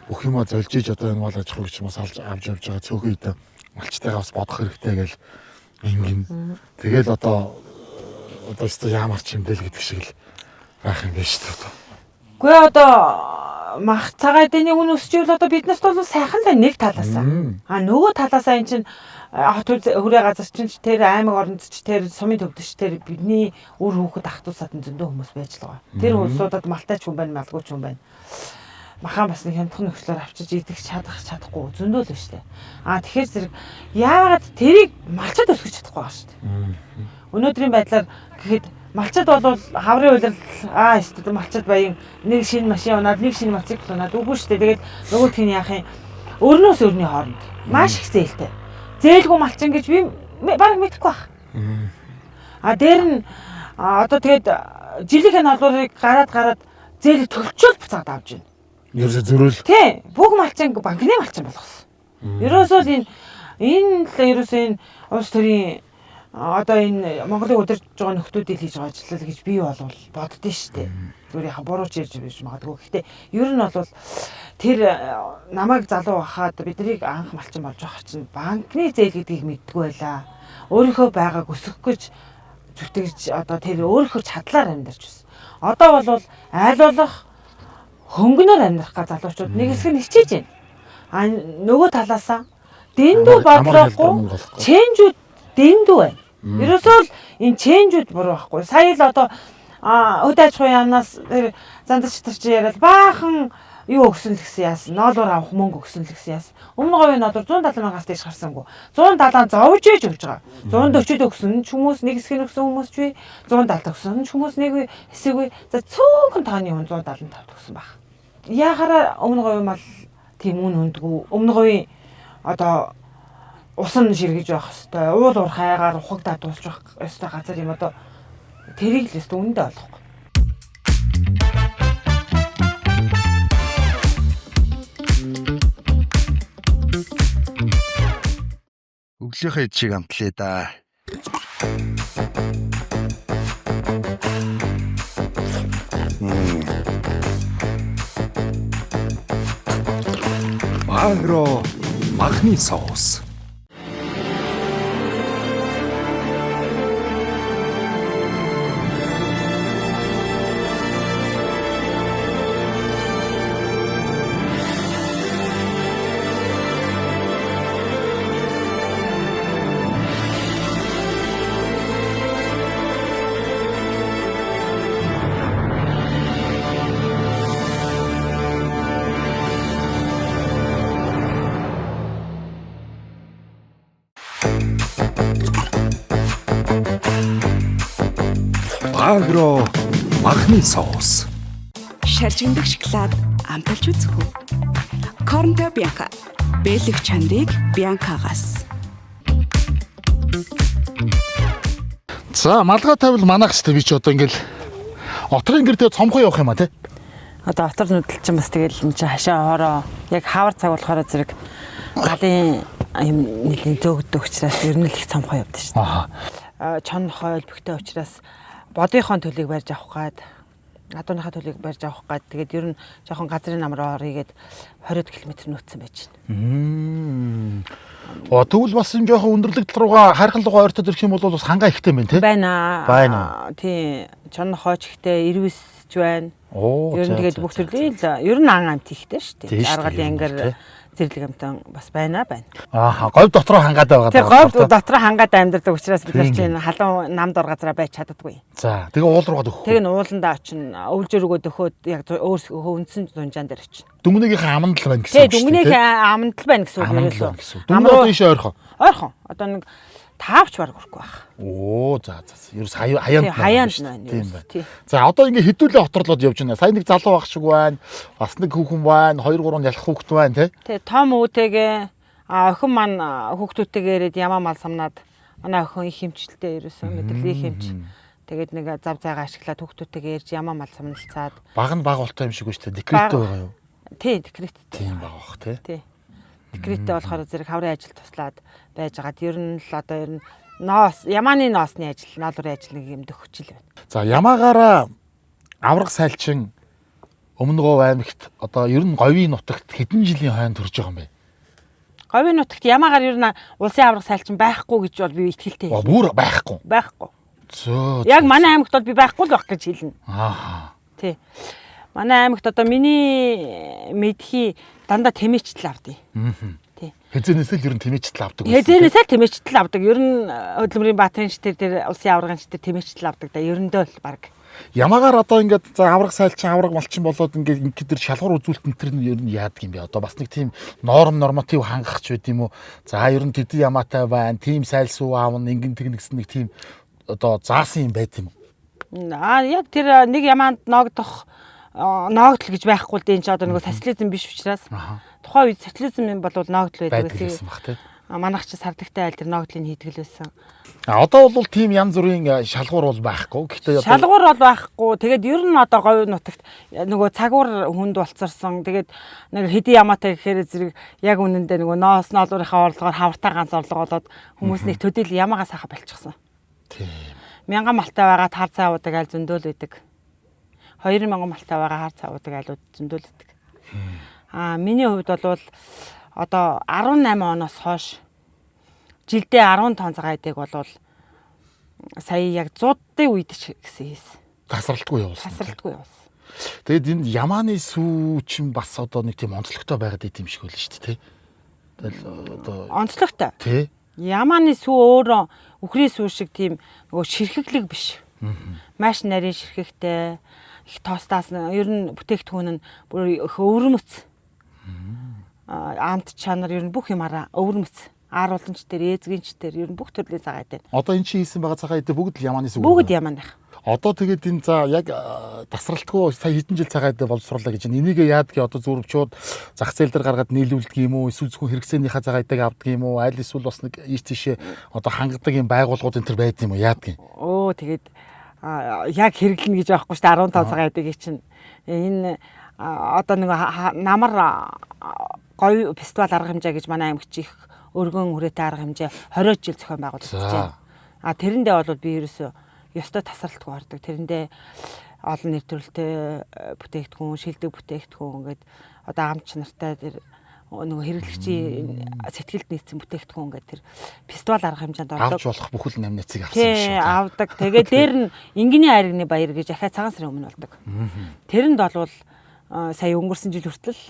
бүх юмаа золж иж одоо энэ мал аж ахуйг ч бас авч явж байгаа цөөхөн эдэ малчтайгаа бас бодох хэрэгтэй гэл ингэн. Тэгэл одоо өстө ямар ч юм дэл гэдэг шиг л байх юм биш үү? Гэхдээ одоо мах цагаан эдэний үн өсчихвэл одоо бид нарт бол сайхан л нэг талаасаа. Нөгөө талаасаа эн чинь хот хүрээ газар чинь тэр аймаг оронд ч тэр сумын төвд ч тэр бидний үр хүүхэд ах トゥ усаад зөндөө хүмүүс байж л байгаа. Тэр улсуудад малтайч хүн байна, малгүйч хүн байна. махан бас нэг хямдхан нөхцлөөр авчиж идэх чадахгүй зөндөл нь шүү дээ. Тэгэхээр зэрэг яагаад тэрийг малчад өсгөж чадахгүй байгаа шүү дээ. Өнөөдрийн байдлаар гэхэд малчад бол хаврын улирал эсвэл малчад баян нэг шинэ машин унаад нэг шинэ мотоцикл унаад үгүй шүү дээ. Тэгээд нөгөөх нь яах юм? Өрнөөс өрний хооронд маш их зээлтэй. Зээлгүй малчин гэж би баг мэдэхгүй байна. Дээр нь одоо тэгээд жилийн халуурыг гараад зээл төвчөөл буцаад авч байна. Ерөөсө зөрөөл. Тий, бүх малчин банкны малчин болгосон. Ерөөсөө л энэ улс төрийн одоо энэ Монголыг удирдах байгаа нөхдүүдийг хийж байгаа ажил гэж би боддоо шүү дээ. Зүгээр яха бурууч ярьж байж магадгүй. Гэхдээ ер нь бол тэр намайг залуу байхад биднийг анх малчин болж байгаа чинь банкны зээл гэдгийг мэддэггүй байлаа. Өөрийнхөө байгааг өсгөх гэж зүтгэж одоо тэр өөрийнхөө чадлаар амьдарч байсан. Одоо бол айл болох хөнгөнөр амьдрах га залуучууд нэг хэсэг нь хичээж байна. Нөгөө талаасаа дэндүү бодлоогүй чэнжүүд дэндүү байна. Ерөөсөө л энэ чэнжүүд буруу байхгүй. Сая л одоо өд аж ахуйн яамнаас тэр зандарч тарч яриад баахан юу өгсөн л гэсэн яасан. Ноолоор авах мөнгө өгсөн л гэсэн яасан. Өмнө говийн ноолоор 170 мянгаас дээш гарсангүй. 170 зовж ээж өгж байгаа. 140-д өгсөн ч хүмүүс нэг хэсэг өгсөн хүмүүс ч бий. 170 өгсөн ч хүмүүс нэг хэсэг бий. За цөөхөн тооны 175 өгсөн баг. Яахаараа өмнө говийн мал тийм үн өндгүү. Өмнө говийн одоо усан ширгэж байх хэвээр уул уур хайгаар ухагдаад дуусах ёстой газар юм одоо тэрийг л өстө үндэ олохгүй. Өглөөхөө чиг амтлаа да. Агро махны соус. Агро махны соус. Шаржигдах шоколад амталж үзэх үү? Корнто Бянка. Бэлэг чанарыг Бянкагаас. За малгай тавил манайх ч би ч одоо ингээл отрын гэр дээр цомхоо явах юм а тий. Одоо отор нүдэл чинь бас тэгэл энэ чинь хашаа хоороо яг хавар цаг болохоор зэрэг галын юм нэлийн зөөгдөг учраас ер нь л их цомхоо явдаг шүү дээ. Чон хойл бөхтэй учраас бодийнхоо төлийг барьж авах гад адууныхаа төлийг барьж авах гад тэгээд ер нь жоохон газрын намраа орыгээд 20 км нүүцсэн байж байна. Тэгвэл бас энэ жоохон өндөрлөг тал руугаа хайрхан руугаа ойртоод ирэх юм бол бас хангаа ихтэй байна тий. Байна. Тий. Чон хооч ихтэй, ирвэсч байна. Ер нь тэгээд бүх төрлийн ер нь ан амт ихтэй шүү дээ. Аргалын ангар зэрлэг амтан бас байна. Говь дотроо хангаад байгаа. Тэр говь дотроо хангаад амьдардаг учраас бид нар чинь халуун намд ор газараа байж чаддаггүй. За тэгээ уул руугаа өгөх. Тэгээ ууландаа очино. Өвлжөргөө дөхөөд яг өөр үндсэн зунжаан дээр очино. Дүмнийхээ аманд л байна гэсэн үг шүү дээ. Тэгээ дүмнийхээ аманд л байна гэсэн үг ерөөсөө. Дүмнээ ийшээ ойрхон. Ойрхон. Одоо нэг таавч баг хүрхгүй байх. За. Ерөөс хаяанд байна. Тийм байна. За одоо ингээ хэдүүлээ хоторлоод явж байна. Сайн нэг залуу ах шиг байна. Бас нэг хүүхэн байна. 2 3 ялах хүүхэд байна тий. Тий, том өвтэйгээ охин маань хүүхдүүдтэйгээ ирээд ямаа мал самнаад манай охин их хэмжилттэй ерөөсөө мэдрэлийг хэмж. Тэгээд нэг зав зайгаа ашиглаад хүүхдүүдтэйгээ ирж ямаа мал самналцаад. Баг нь баг болтой юм шиг байна шүү дээ. Декреттэй байгаа юу? Тий, декреттэй. Тийм баг бах тий. Тий. Декреттэй болохоор зэрэг хаврын ажил туслаад байж байгаад ер нь л одоо ер нь ямааны ноосны ажил, наалрын ажил нэг юм төгсчил байна. За ямаагаараа авраг сайлчин Өмнөгов аймагт одоо ер нь говийн нутагт хэдэн жилийн хойно төрж байгаа юм бэ? Говийн нутагт ямаагаар ер нь улсын авраг сайлчин байхгүй гэж бол би итгэлтэй. Бүр байхгүй. Байхгүй. Зөө. Яг манай аймагт бол би байхгүй л байх гэж хэлнэ. Тий. Манай аймагт одоо миний мэдхий дандаа тэмээчтэл авдیں۔ Тий. Хэзэнээс л ер нь тэмээчтэл авдаг. Хэзэнээс л тэмээчтэл авдаг. Ер нь хөдөлмөрийн баатарын шитэр дээр улсын аврагын шитэр тэмээчтэл авдаг да ерөндөө л баг. Ямаагаар одоо ингээд за авраг сайлчин авраг малчин болоод ингээд тэр шалгуур үзүүлэлт энэ төр нь ер нь яадаг юм бэ? Одоо бас нэг тийм норматив хангах ч байд юм уу? За ер нь тэдний ямаатай байна. Тим сайлсуу аавн ингэн тэгнэгсэн нэг тийм одоо заасан юм байт юм уу? Яг тэр нэг ямаанд ногдох ногдол гэж байхгүй л дээ энэ ч одоо нэг социализм биш учраас. Тухайн үед социализм бол ногдол байдаг гэсэн баг тийм. Манайх ч сардагтай айл тэр ногдлыг хийдэг л байсан. Одоо бол тийм янз бүрийн шалгуур бол байхгүй. Гэхдээ шалгуур бол байхгүй. Тэгээд ер нь одоо говь нутагт нөгөө цагуур хүнд болцорсон. Тэгээд нэг хэдий ямаатай гэхээр зэрэг яг үнэндээ нөгөө ноос ноолуурынхаа орлогоор хавартаа ганц орлого болоод хүмүүс нэг төдийл ямаагаас хахаа болчихсон. Тийм. 1000 малтай байгаа хар цаавуудаг айл зөндөөл байдаг. 2000 малтай байгаа хар цаавуудаг айлууд зөндөөл байдаг. Миний хувьд бол одоо 18 оноос хойш жилдээ 10 тонн цагаан идэг болвол сая яг 100-ийн үед ч гэсэн хийсэн. Тасралтгүй явуулсан. Тасралтгүй явуулсан. Тэгээд энэ ямааны сүү чинь бас одоо нэг тийм онцлогтой байгаад идэм шиг байл шүү дээ. Тэгэл одоо онцлогтой. Тий. Ямааны сүү өөрөө үхрийн сүү шиг тийм нөгөө ширхэглэг биш. Маш нарийн ширхэгтэй их тоостаас ер нь бүтээгдэхүүн нь бүр өвөрмөц. Амт чанар ер нь бүх юмараа өвөрмөц. Ар уламж дээр, эзгэнч дээр ер нь бүх төрлийн цагаан идэв. Одоо эн чинь хийсэн байгаа цагаан идэв бүгд л ямааны сүү. Бүгд ямааных. Одоо тэгээд энэ за яг тасралтгүй сая хэдэн жил цагаан идэв боловсруулаа гэж энийг яадгийг одоо зүрвчүүд зах зээл дээр гаргаад нийлүүлдэг юм уу? Эсвэл зөвхөн хэрэгцээнийхээ цагаан идэг авдаг юм уу? Аль эсвэл бас нэг ийш тийшээ одоо хангадаг юм байгууллагууд энэ төр байд юм уу? Яадгийг. Тэгээд яг хэрэглэнэ гэж аахгүй шүү дээ 15 цагаан идэг чинь энэ одоо нэг намар говь фестивал арга хэмжээ гэж манай аймагч их өргөн хүрээтэй арга хэмжээ 20 жил зохион байгуулагдаж байна. Тэрэндээ бол би ерөөсөө ёстой тасралтгүй ордог. Тэрэндээ олон нэр төрөлтэй бүтээгдэхүүн, шилдэг бүтээгдэхүүн ингээд одоо амч нартай тэр нөгөө хэрэглэгчийн сэтгэлд нийцсэн бүтээгдэхүүн ингээд тэр фестивал арга хэмжээнд ордог. Авч болох бүхэл намнацыг авсан юм шүү. Авдаг. Тэгээд дээр нь Ингийн айргны баяр гэж ахаа цагаан сарын өмнө болдог. Тэрэнд болвол сая өнгөрсөн жил хүртэл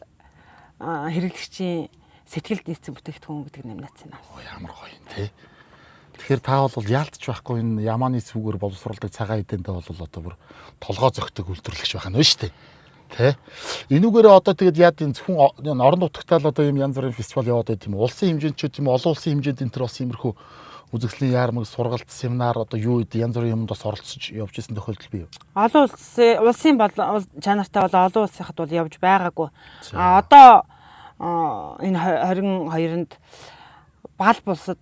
хэрэглэгчийн сэтгэлд нийцсэн бүтээгдэхүүн гэдэг номинацийг авсан. Ямар гоё юм те. Тэгэхээр та бол яалтч байхгүй энэ ямааны сүүгээр боловсруулдаг цагаан идэндээ бол одоо бүр толгой зөгтөг үйлдвэрлэгч байх нь шүү дээ. Тэ? Энүүгээрээ одоо тэгээд яад энэ зөвхөн орон нутагтаа л одоо юм янз бүрийн фестивал яваад байт юм. Улсын хэмжээнд ч тийм олон улсын хэмжээнд энэ төр бас иймэрхүү үзэсгэлэн яармаг, сургалт, семинар одоо юу гэдэг янз бүрийн юмд бас оролцож явж исэн тохиолдол бий юу? Олон улсын чанартай бол олон улсынхад бол явж байгаагүй. Одоо энэ 22-нд бал булсад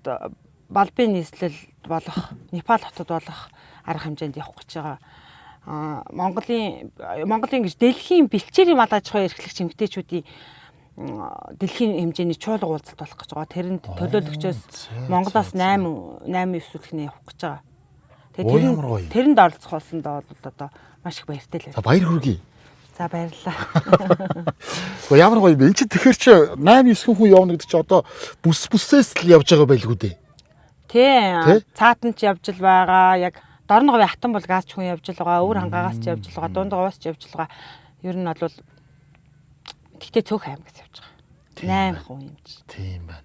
балбын нийслэл болох Непал хотод болох арга хэмжээнд явах гэж байгаа. Монголын гэж дэлхийн бэлчээрийн мал аж ахуйн эрхлэгч эмэгтэйчүүдийн дэлхийн хэмжээний чуулга уулзалт болох гэж байгаа. Тэрэнд төлөөлөгчөөс Монголоос 8 9-өлхнээ явах гэж байгаа. Тэгээд тэрэнд оролцох болсонд бол одоо маш их баяртай л байна. За баяр хүргэе. За баярлалаа. Гэхдээ ямар гоё юм. Энд чи тэгэхэр чи 8 9 хүн явна гэдэг чи одоо бүсээс л явж байгаа байлгүй дээ. Тий. Цаатан ч явж л байгаа. Яг Дорноговын хатан бол газ ч хүн явж л байгаа. Өвөр хангаагаас ч явж л байгаа. Дундгаваас ч явж л байгаа. Ер нь бол тэгтээ цөөх аймагаас явж байгаа. 8 хүн юм чи. Тийм байна.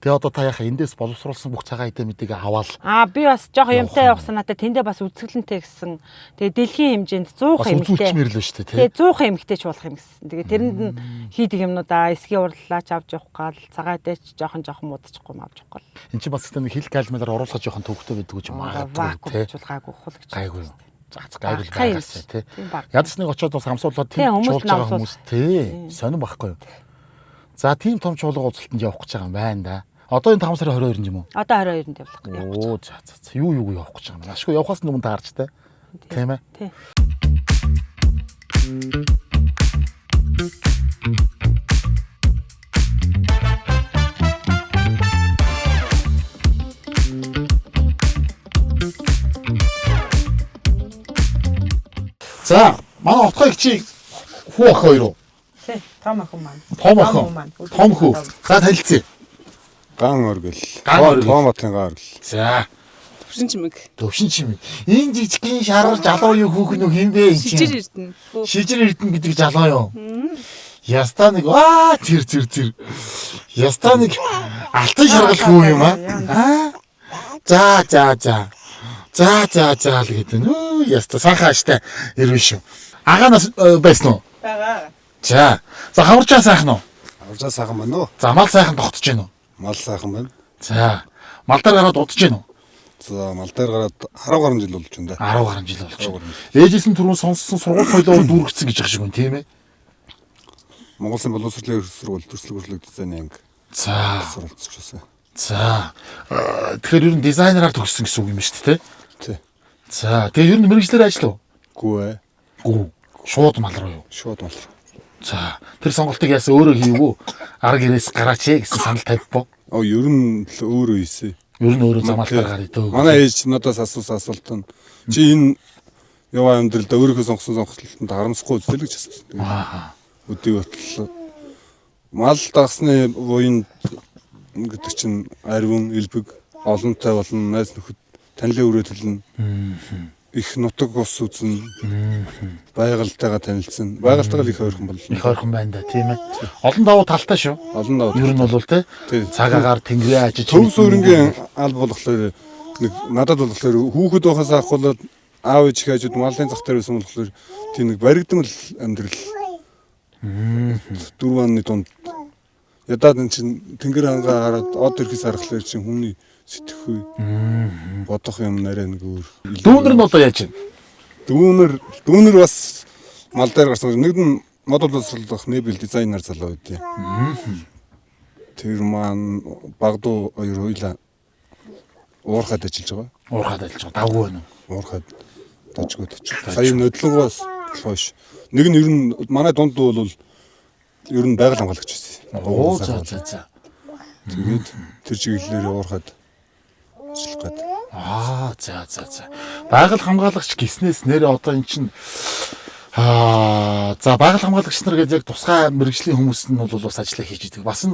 Тэгээ одоо та яхаа эндээс боловсруулсан бүх цагаан идэ мэдээгээ аваад. Би бас жоохон юмтай явах санаатай тэндээ бас үзэсгэлэнтэй гэсэн. Тэгээ дэлхийн хэмжээнд 100 эмэгтэй. Үзүүлчмэрлээ шүү дээ, тий. Тэгээ 100 эмэгтэйч болох юм гэсэн. Тэгээ тэрэнд нь хийдэг юмнуудаа эсгийн урлалаач авч явах гал цагаан идэж жоохон муудчихгүй авч явах гал. Энд чи бас гэдэг хил калмелаар оруулах жоохон төвхтэй байдаг гэж магадгүй, тий. Гайгүй хулгч. Гайгүй. Гайгүй байгаас тий. Ядаж нэг очиод бас хамсуулаад тийм чуулж байгаа хүмүүс тий. Сонирн байхгүй юу? За тийм том чуулга уулзалтанд явах гэж байгаа юм байна да. Одоо энэ 5 сарын 22-нд юм уу? Одоо 22-нд явах гэж байна. Оо за. Юу явах гэж байгаа юм. Ашгүй явахаас өмнө таарч та. Тийм ээ. Тий. За, манай отгойг чи хүү ах хоёр уу? Тий, том охин маань. Том хүү. За танилцъя. Ган оргил. Томатын ган оргил. За. Төвшин чимэг. Энэ жижигхэн шаргал залуу юу хүүхэн нөх юм бэ? Шижир эрдэнэ. Шижир эрдэнэ гэдэг залуу юу? Ястаа нэг зэр. Ястаа нэг алтан шаргал хүү юм аа. За. За л гэдэг нь. Яста сайхан аштай ирвэн шүү. Агаанаас байсан уу? Бага. За хаварчаа сайхан уу? Авжаа сайхан байна уу? За мал сайхан тогтож гэнэ үү? Мал сайхан байна. За мал дээр гараад удаж гэнэ үү? За мал дээр гараад 10 гаруй жил болж байна да. 10 гаруй жил болж байна. Ээжээс нь түрүүн сонссон сургууль соёлоор дүүргэсэн гэж байгаа шиг байна тийм ээ. Монгол Улсын боловсролын сургууль төсөл хөрлөг дизайн анги За суралцчихсан. Тэгэхээр ер нь дизайнераар төгссөн гэсэн үг юм шүү дээ Тий. За тэгээ ер нь мэрэгчлэр ажил уу? Гүү. Шууд мал руу юу? Шууд мал. За тэр сонголтыг яасан өөрөө хийвгүй арга ирээс гараач гэсэн санал тавьбоо. Ер нь л өөрөө хийсэн. Ер нь өөрөө замаалтаар гарыг дөө. Манай ээж надаас асуусан асуулт нь чи энэ яваа амьдралдаа өөрийнхөө сонгосон сонголтод харамсахгүй үзлээ л гэж асуусан. Аа. Өдөө батал мал дагсны буйнд гэдэг чинь ариун элбэг олонтой болно найз нөхөд танилын өрөө төлнө. Их нутаг ус үзнэ. Байгальтайгаа танилцсан. Байгальтайгаа их ойрхон болно. Их ойрхон байна да тийм ээ. Олон давуу талтай шүү. Олон давуу. Ер нь бол те цаг агаар тэнгэрээ ажиж Төв суурингийн аль болохоор нэг надад болохоор хүүхэд байхаас ахуулаад аав ээж хажууд малын зах дээр байсан болохоор тийм нэг баригдсан л амьдрал. 4 оны дунд ядаад эн чин тэнгэр хангаа хараад од ирэхээс харахлаар чин хүний сэтгэхүй бодох юм нарай нэг өөр. Дүүнэр нь одоо яаж байна? Дүүнэр бас мал дээр гарсан. Нэг нь модуль боловсруулах нэбэл дизайнер залуу байдیں۔ Тэр маань багдуу хоёр хоёлаа уурхад ажиллаж байгаа. Давгүй байна уу? Уурхад дожгод очив. Сая нодлонгоос хойш. Нэг нь ер нь манай дунд бол ер нь байгаль хамгаалагч байсан. Оо за. Тэгээд тэр чиглэлээр уурхад ажиллах гээд. За. Байгаль хамгаалагч гиснээс нэр одоо эн чинь за байгаль хамгаалагч нар гэдэг яг тусгай мэрэгжлийн хүмүүс нь бол бас ажиллаа хийж идэг. Бас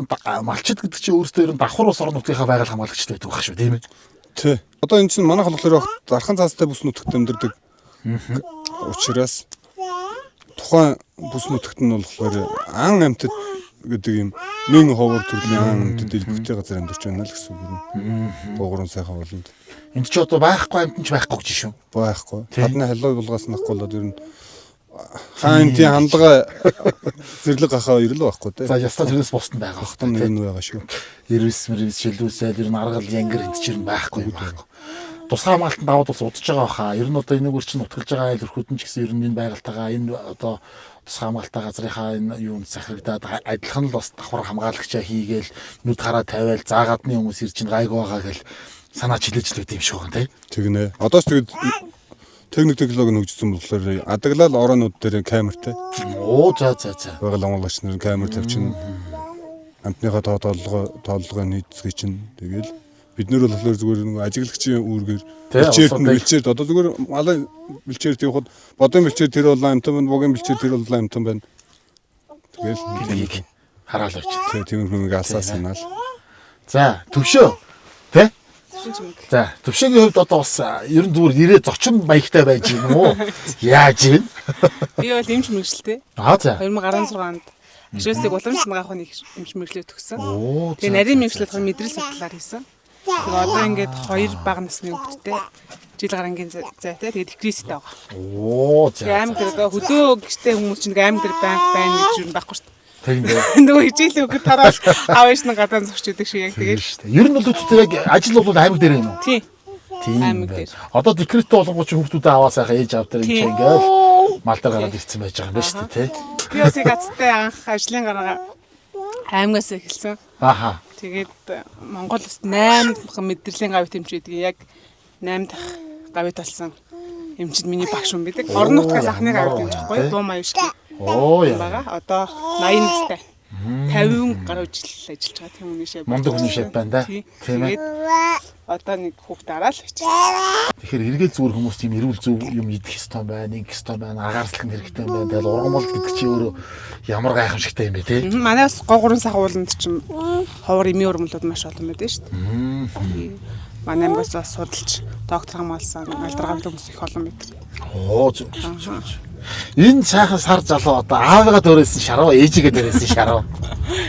малчид гэдэг чинь өөрөөсөө ер нь давхар ус орон нутгийнхаа байгаль хамгаалагчд байдаг байх шүү тийм ээ. Тий. Одоо эн чинь манайх болохоор дархан цаастай бүс нутагт амьдардаг. Учираас тухайн бүс нутагт нь болохоор ан амьтад гэдэг юм нэн ховор төрлийн ан амьтад элбэгтэй газар амьдарч байна л гэсэн үг юм. Богорон сайхан болно. Энд чи одоо байхгүй амьтан ч байхгүй гэж шүү. Байхгүй. Гадны халуй булгаас нахгүй болоод ер нь хаан тийм хандгаа зэрлэг гахаа ирэл байхгүй тий. За ястаа тэрнээс бусдын байгаа бах Хтан нэг нь байгаа шүү. Ирвэс шилүүсэл ер нь аргал янгэр энд чинь байхгүй юм байна. Тусгай хамгаалтанд даваад бас удаж байгаа баха. Ер нь одоо энэгээр чинь утгалж байгаа айл өрхөдөн ч гэсэн ер нь энэ байгальтайгаа энэ одоо тусгай хамгаалтай газрынхаа энэ юунд сахирдаад адилхан л бас давхар хамгаалагчаа хийгээл нүд хараа тавиал заагаадны хүмүүс ир чинь гайг байгаа гэл санаач хилээж л үт юм шиг байна тий. Тэгнэ. Одоо ч тэгээд техник технологи хөгжсөн болохоор адаглал ороонууд дээр камертай. Оо за. Байгаль хамгаалагч нар камер тавьчихна. Амтныхаа тооллогоо нийцгээ чинь тэгэл бид нэр болохоор зүгээр нэг ажиглагчийн үүргээр бэлчээрт одоо зүгээр малын бэлчээрт явахад бодон бэлчээр тэр болоо амтан байна, богийн бэлчээр тэр болоо амтан байна. Тэгэл хараал явчих. Тиймэрхүү нэг алсаа санаал. За төвшөө тий. За төвшөөгийн хувьд одоо бас ер нь зүгээр ирээ зочин маягтай байж юм уу? Яаж вэ? би бол эмч мэрэгчлээ. За. 2016 онд Жишээлбэл уламжлалт магаахын эмч мэрэгчлээ төгссөн. Тэгээ нарийн мэрэгчлэлд мэдрэл судлаар хийсэн. Тэгээ одоо ингээд 2 бага насны хүүхэдтэй жил гарангийн зайтай тэгээ декрестэй байгаа. Тэгээ аймаг дээр одоо хөдөө гэртэй хүмүүс чинь аймаг дээр байна гэж юу байхгүй шүү дээ. Тийм дээ. Нөгөө хичээлийн өгөд тараал аавч нь гадаа зогч идэг шиг яг тэгээд шүү дээ. Ер нь бол үгүй яг ажил бол аймаг дээр юм уу? Тийм. Аймаг дээр. Одоо декреттэй болгоч хүүхдүүдээ аваа сайхан ээж авдаг юм чинь ингээд мал дээр гараад ирсэн байж байгаа юм байна шүү дээ, тий. Би бас яг азтай анх ажлын гараа аймагаас эхэлсэн. Аха. Тэгээд Монгол улсад 8 мэдрэлийн гавьт эмч байдаг. Яг 8 дахь гавьт болсон эмчид миний багш юм байдаг. Орон нутгаас анхны гавьт эмч байхгүй дуу маяг шиг. Оо яа. Одоо 80 настай. 50 гаруй жил ажиллаж байгаа тийм хүний шав. Мундаг хүний шав байна да. Тийм ээ. Одоо нэг хүүхд дараал гэж. Тэгэхээр эргээд зүгээр хүмүүс тийм эрүүл зөв юм идэх ёстой байна, ингэх ёстой байна, агаарчлах хэрэгтэй юм байна. Тэгэл ургамал гэдэг чинь өөрөө ямар гайхамшигтай юм бэ те. Манайс 3 сар ууланд чинь ховор эмийн ургамлууд маш олон байдаг шүү дээ. Манай аймагаас судалж доктор хамгаалсан алдаргаал хүмүүс их олон байдаг. Оо зөв. Энэ сайхан сар залуу одоо аавыгаа дөрөөсөн шаруу, ээжигээ дөрөөсөн шаруу.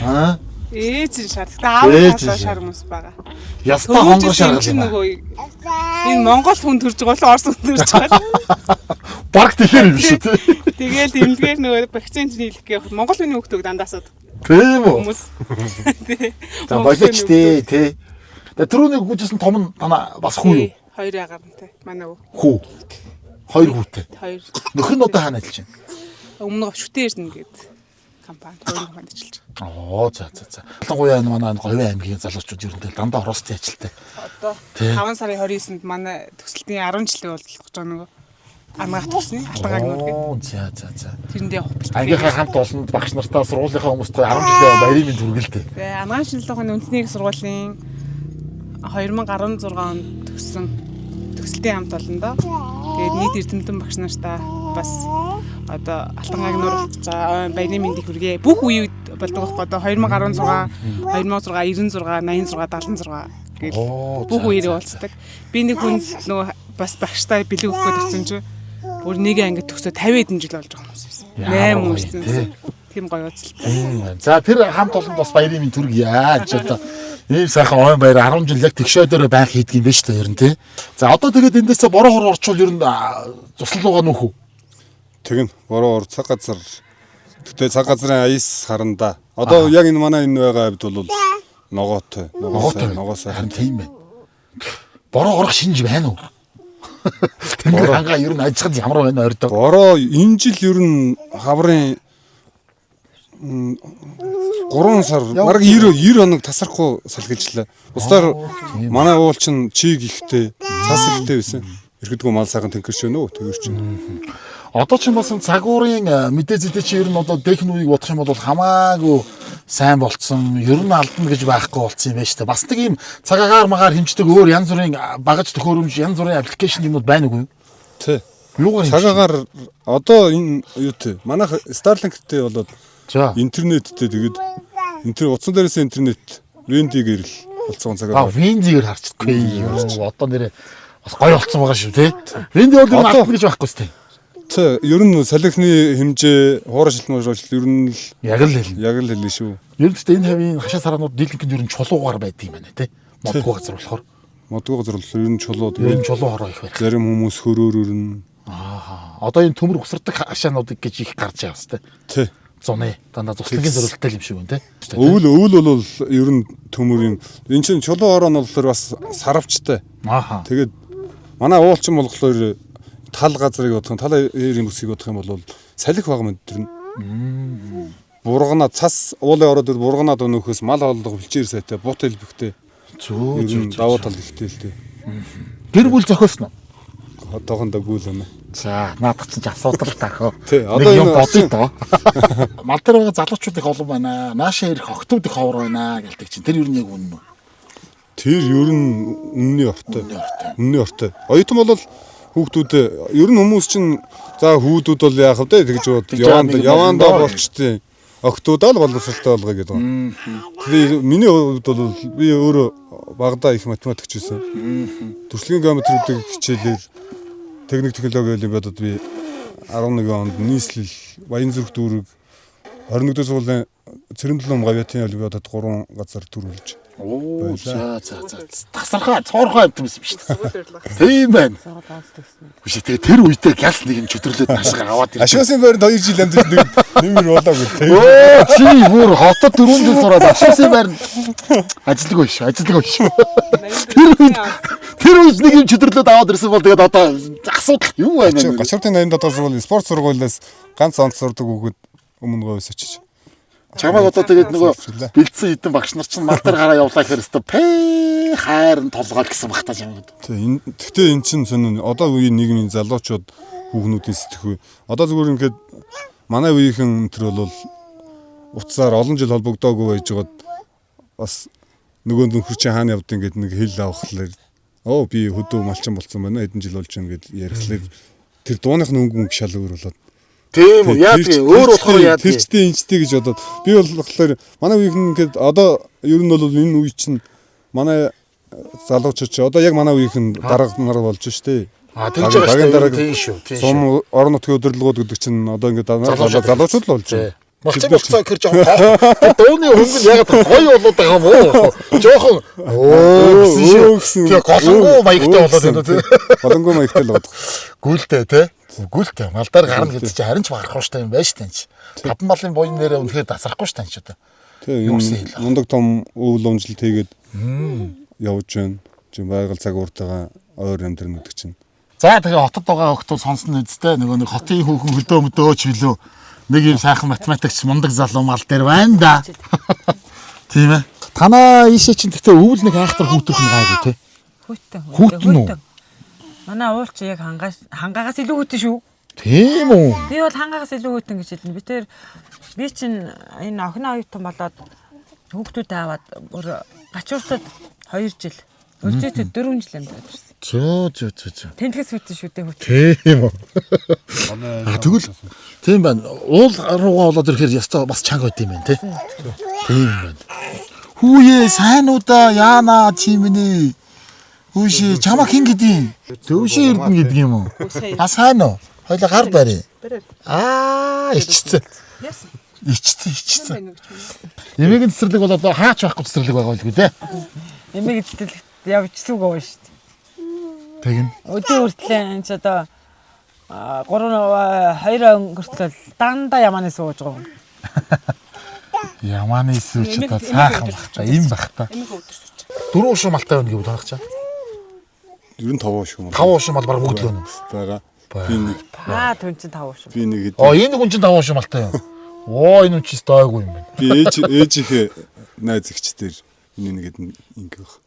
Аа? Ээж нь шар. Аав шар хүмүүс байгаа. Ястаа хонгор шаргал юм. Энэ Монгол хүн төрж байгаа Орос хүн төрж байгаа. Баг тэгэхээр юм шүү тий. Тэгэл эмнэлгээр нөгөө вакцин хийлгэх гэхэд Монгол хүний хүүхдүүд дандаа асуудаг. Тийм үү. Хүмүүс. За болооч тий. Түрүүний гүйжсэн том нь танаа бас хүү юу? Хоёр ягарантай. Манай хүү. Хоёр хүүтэй. Хоёр. Нөхөр нь одоо хаана ажиллаж байна? Өмнө өвчтөө ирнэ гэдэг компани хоёр компанид ажиллаж байгаа. Оо за. Ялангуяа манай Говийн аймгийн залуучууд ерөнхийдөө дандаа Оростой ажилтай. Одоо 5 сарын 29-нд манай төсөлтийн 10 жилийн боловлох гэж байгаа нөгөө Армагт тусны алтангааг нүргээд. Оо за. Тэрэндээ явах бэлтгэл. Ангийнхаа хамт олонд багш нартаа сургуулийнхаа хүмүүстээ 10 жилийн баярын мэнд хүргэлтэй. Тэгээ Амгаан шинжилгээ ухааны үндэсний их сургуулийн 2016 онд төгссөн төсөлтийн хамт олондоо тэгээд нийт эрдэмтэн багш нартаа бас одоо алтангааг нууруулж байгаа баярын мэндийг хүргэе. Бүх үед болдог байхгүй одоо 2016, 96, 96, 86, 76 гэх бүх үеийг уулздаг. Би нэг хүн нөгөө бас багштай бэлэг өгөх гээд очсон чинь бүр нэг ангид төгсөө 50 хэдэн жил болж байгаа хүмүүс байсан. 8 үеийн. Тийм гоё үзэлтэй. За тэр хамт олонд бас баярын мэнд хүргье. Ч одоо ийм сайхан ойн баяр 10 жил яг тэгшөө дээр байх хийдэг юм байна шүү дээ ер нь тий. За одоо тэгээд эндээсээ бороо хор орчвол ер нь туслалуугаа нөх үү? Тэгнь бороо ор цаг газар. Тэгтээ цаг газрын аяс харанда. Одоо яг энэ манай энэ байгаа авд бол ногоотой. Ногоосоо харин тийм байна. Бороо орох шинж байна уу? Тэнгэр хангаа ер нь ажихад ямар байна ойрдоо. Бороо энэ жил ер нь хаврын 3 сар бараг 90 хоног тасрахгүй салгилжлаа. Бусдаар манай уул чинь чиг ихтэй, цас ихтэй байсан. Ирэхдгөө мал сайхан тэнхэрч байна уу? Тэгэр чинь. Одоо ч бас цагуурын мэдээ зэдэ чи ер нь одоо техникийг бодох юм бол хамаагүй сайн болцсон. Ер нь алдна гэж байхгүй болцсон юм байна шүү дээ. Бас нэг юм цагаагаар магаар хэмждэг өөр янз бүрийн багаж төхөөрөмж, янз бүрийн аппликейшн юмуд байна уу? Тий. Юугаар цагаагаар одоо энэ юутэй. Манайх Starlink-тэй болоод интернеттэй тэгээд утсан дээрээс интернет Виндигээр л болцсон цагаагаар. Виндигээр харчихгүй. Одоо нэрээ бас гоё болцсон байгаа шүү тий. Винди бол ер нь алдна гэж байхгүй шүү дээ. Тий, ер нь салхины хэмжээ, хоороо шилмэл ер нь яг л хэлнэ шүү. Ер нь энэ хавийн хашаа сараанууд дийлэнхэд ер нь чулуугаар байдаг юм байна тий. Модгүй газар болохоор. Модгүй газар болохоор ер нь чулуу чулуу хороо их байх. Зарим хүмүүс хөрөөр өрнө. Одоо энэ төмөр усардаг хашаануудыг гэж их гарч байгаа хэвээр. Тий. Зуны дандаа цуслагийн зорилттой юм шиг байна тий. Өвөл бол ер нь төмөр юм. Энд чинь чулуу хороо нь болохоор бас саравчтай. Тэгээд манай уулчин болохоор тал газрыг бодох, тал эрийн бүсгийг бодох юм бол салхи баг мэд тэр нь. Бургана цас уулын ороод бурганаад өнөхөөс мал хооллого бэлчээр сайтай бут хэлбэхтэй. Зөө давуу тал ихтэй л дээ. Гэр бүл зохиосно. Одоохондоо гүйл байна. За наадах чинь асуудал тахаа. Одоо юм бодъё доо. Мал дээр байгаа залуучууд их олон байна. Наашаа ирэх охтууд их ховор байна гэлдэг чинь. Тэр юу нэг үнэн үү? Тэр ер нь үнний ортой. Үнний ортой. Оюутан бол хүүхдүүд ер нь хүмүүс чинь за хүүдүүд бол яах вэ тэгж бод явандаа болчтой. Октоудаа л боловсралтай болгоё гэдэг юм. Тэгээ миний хувьд бол би өөрөө багада их математикч байсан. Төрөлхийн геометрийн хичээлээр техник технологийн олимпиадад би 11 онд нийслэл Баян зүрх дүүрэг 21 дэх сургуулийн Цэрэмдлэн гавьяатын олимпиадад 3 газар төрүүлж. Оо за. Тасархаа цоорхоо амт юм шүү дээ. Тийм байна. Биш тэгээ тэр үедээ гялс нэг юм чөтрлөөд насгаа аваад ирсэн. Ашуусын байранд 2 жил амьд нэмэр болоогүй тийм. Оо чи бүр хотод 4 жил сураад ашуусын байранд ажилладаг биш. Тэр үед нэг юм чөтрлөөд аваад ирсэн бол тэгээд одоо асуудал юу байна вэ? Гашууртын 87 сургуулийн спорт сургуулиас ганц онц сурдаг хүүхэд өмнө говьс очиж. Чамайг одоо тэгээд нөгөө бэлдсэн хитэн багш нар чинь мал дээр гараа явлаа гэхээр өстой хайрн толгойл гэсэн багтаа чамайг. Тэгтээ эн чинь сонин одоо үеийн нийгмийн залуучууд хүүхнүүдийн сэтгэхүй. Одоо зүгээр ингээд манай үеийнхэн тэр бол утсаар олон жил холбогдоогүй байжгаад бас нөгөө нөхөр чинь хаана явд ингээд нэг хэл авахлаар оо би хөдөө малчин болцсон байна хэдэн жил болж байна гэд ярихлаар тэр дууных нь өнгө шал өөр болоод тийм үү яа тийм өөр болохоор яа тийм тэрчтэй инчтэй гэж бодоод би болохоор манай үеийнхэн ингээд одоо ер нь бол энэ үе чинь манай залуучууд чи одоо яг манай үеийнхэн дарга нар болж штэ тэгж байгаа шүү тийм шүү сум орон нутгийн удирдлагууд гэдэг чинь одоо ингээд залуучууд л болж байна Малчин болцоо гэр жоохон дууны хөнгөн яг гоё болоод байгаа юм уу? Жоохон гэсэн шүү. Тэгээ голонгоо маягтай болоод байна тий. Голонгоо маягтай л бодох. Гүйлтэй тий. Гүйлтэй. Малдаар гарна гэдэг чинь харин ч барахгүй штэ юм байна штэ. Таван малын буян нэрээ үнэхээр дасрахгүй штэ энэ ч одоо. Тэгээ юм мундаг том өвөл өмжлөлт хийгээд явж байна. Чи байгаль цаг ууртайгаа ойр амьдрын гэдэг чинь. За тэгээ хотод байгаа хүмүүс сонсон үсттэй нөгөө нэг хотын хүүхэн хөдөө мөдөөч билүү. Нэг юм сайхан математикч мундаг залуу мал дээр байна да. Тийм ээ. Танаа ийшээ чинь гэхдээ өвөл нэг айхтар хүүтэх нь гайгүй тий. Хүүтэн үү? Манай уулч яг хангаагаас илүү хүүтэн шүү. Тийм үү? Би бол хангаагаас илүү хүүтэн гэж хэлнэ. Би чинь энэ охин оюутан болоод хүүхдүүд аваад өөр гачууртад 2 жил, өрзөйтэд 4 жил амьдарч ирсэн. Зөө. Тэнтгэс хүүтэн шүү дээ хүүтэн. Тийм үү? Тэгвэл тийм байна. Уул руугаа болоод ирэхээр ястаа бас чанга байт юм байна тий. Тийм байна. Хүүе сайн уу да яана чимэний. Хүүши чамаа хин гэдгийг. Төвшин эрдэн гэдэг юм уу? Сайн уу? Хоёлаа гар барь. Ичсэн. Ичсэн. Эмээгийн цэцэрлэг бол одоо хаач байхгүй цэцэрлэг байгаа байлгүй дээ. Эмээгийн цэцэрлэгт явжсаг байгаа шүү дээ. Тэгнь. Өдөө хүртлээ энэ ч одоо 2 өнгөртлөө дандаа ямааны сууж байгаа. Ямааны сууч одоо цаахан байх та юм байх та. 4 ушуу малтай байна гэвэл таах чаа. 95 ушуу мал. 5 ушуу мал баг бүгд л байна. Бага. Би нэг. Түн чинь 5 ушуу. Би нэг хэд. Энэ хүн чинь 5 ушуу малтай юм. Энэ хүн чинь дайгүй юм байна. Би ээжийнхээ найз ихчдэр энэ нэгэд ингэх.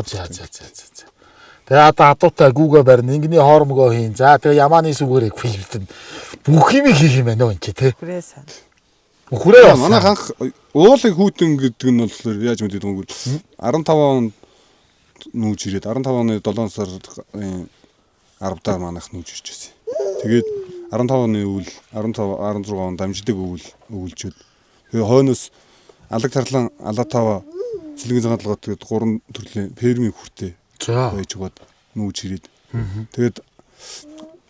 За. Тэгээ одоо адуутай гүүгээ барьна. Ингэний хоормгоо хийн. За тэгээ ямааны сүгээрээ хөвлөдөн. Бүх юм хийх юм байна энэ чи тий. Хүрээ бас. Манай ханх уулыг хүүтэн гэдэг нь болохоор яаж мэдээд байгаа юм бэ? 15 онд нүүж ирээд 15 оны 7 сар 10-даа манайх нүүж ирж байсан. Тэгээд 15 оны өвөл 16 он дамждаг өвөл өвөлжөөд. Тэгээ хойноос алаг тарлан алаатава цэлгийн загалгоод тэгээд 3 төрлийн фермийн хүртээ байж гоод нүүж ирээд. Тэгээд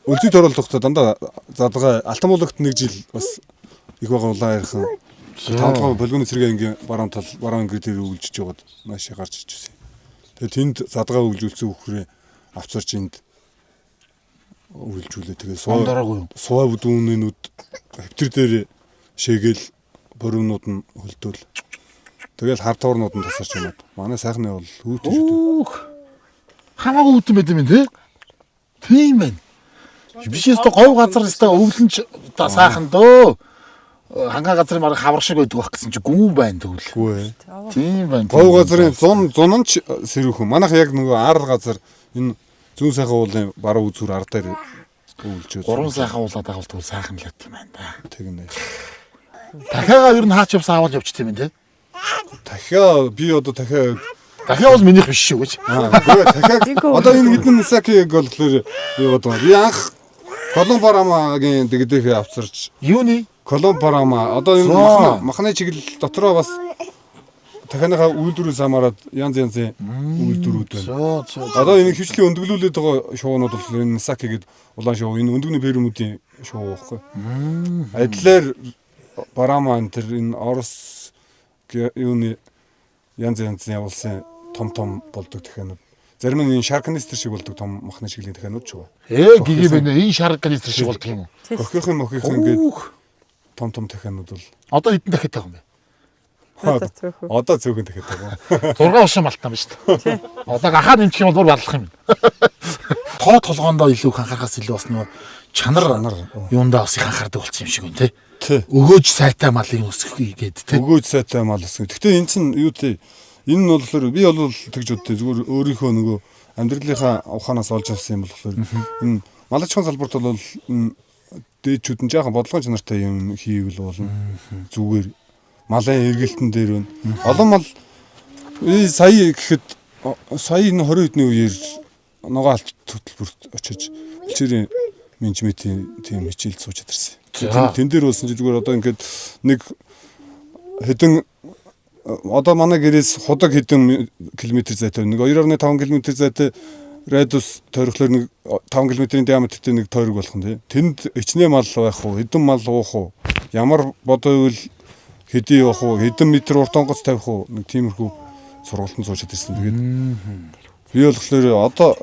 өлзий төрөлдөхтө дандаа задгаа алтан муулагт 1 жил бас их байгаа улаан ярхан 5 болгоны цэргийн ангийн баруун тал баруун анги дээр өвлжиж жоод маш гарч иж байсан. Тэгээд тэнд задгаа өвлжүүлсэн хөхрөө авцарч энд өвлжүүлээ. Тэгээд суваа бүдүүнүүд хөвтөр дээр шээгээл боринууд нь хөлдөөл. Тэгэл хар туурнууд нь тасарч байна. Манай сайхны бол хүүтэн шүү дээ. Хамаагүй хүүтэн байт юм тий. Тийм байна. Бишээс то говь газар өстой өвлөнч сайхан дөө. Хангаа газрын марга хавар шиг байдаг байх гэсэн чи гүн байна тэгвэл. Тийм байна. Говь газрын зунанч сэрүүхэн. Манайх яг нөгөө ар газар энэ зүүн сайхан уулын баруун үзүүр ар дээр өвлжөөс. 3 сайхан уулаад байгаа бол тэгвэл сайхан л байт юм байна да. Тэгнэ. Дахиагаа ер нь хаач явсан аваад явчих тийм ээ тий. Дахиа би одоо дахиа бол минийх биш шүү гэж. Гэхдээ одоо энэ хэдэн Нисакиг болохоор юу бодгоо. Би анх Колумбарамагийн дэгдэх авцарч. Юуны? Колумбарама одоо энэ махны чиглэл дотроо бас дахианыхаа үйлдвэрээс хамаарат янз янзын үйлдвэрүүд байна. Одоо энэ хвшлийн өндөглүүлээд байгаа шоунууд болохоор энэ Нисаки гэдэг улаан шоу энэ өндөгний фермүүдийн шоу байхгүй. Адилаар Барама энэ Орос юуны янз янзын явуулсан том болдог дахианууд. Зарим нь энэ шарканистер шиг болдог том махны чиглэлийн дахианууд ч байна. Гигээ байна. Энэ шарканистер шиг болдог юм уу? Охихын ингээд том дахианууд бол одоо хэдэн дахиад байгаа юм бэ? Одоо цөөхөн дахиад байгаа. 6 ушин малтан байна шүү дээ. Одоо гахаад нэмчих юм бол бүр барлах юм. Тоо толгоондоо илүү анхаарахаас илүү бас нөгөө чанар юундаа бас их анхаардаг болсон юм шиг байна тий. Өгөөж сайтай малын өсгөх гээд тий. Өгөөж сайтай мал өсгөх. Гэхдээ энэ чинь юу тий? Энэ нь болохоор би бол тэгж боддог. Зүгээр өөрийнхөө нөгөө амьдралынхаа ухаанаас олж авсан юм болохоор энэ малчхан салбарт бол дээдчүүд нь жаахан бодлогын чанартай юм хийвэл болно. Зүгээр малын эргэлтэн дээр байна. Олон мал сая гэхэд сая энэ 20 хэдний үеэр ногоо алт хөтөлбөрт очиж хичээрийн менежментийн тийм хичээлд сууж чадсан. Тэн дээр болсон чи зүгээр одоо ингээд нэг хэдэн одоо манай гэрээс худаг хэдэн километр зайтай нэг 2.5 км зайтай радиус тойрхлоор нэг 5 км-ийн диаметртэй нэг тойрог болох нь тий. Тэнд ичнээ мал байх уу, хэдэн мал уух уу? ямар бодоо ивэл хэдий явах уу, хэдэн метр урт онгоц тавих уу, нэг тиймэрхүү сургалтанд суучаад ирсэн. Тэгээд би болохоор одоо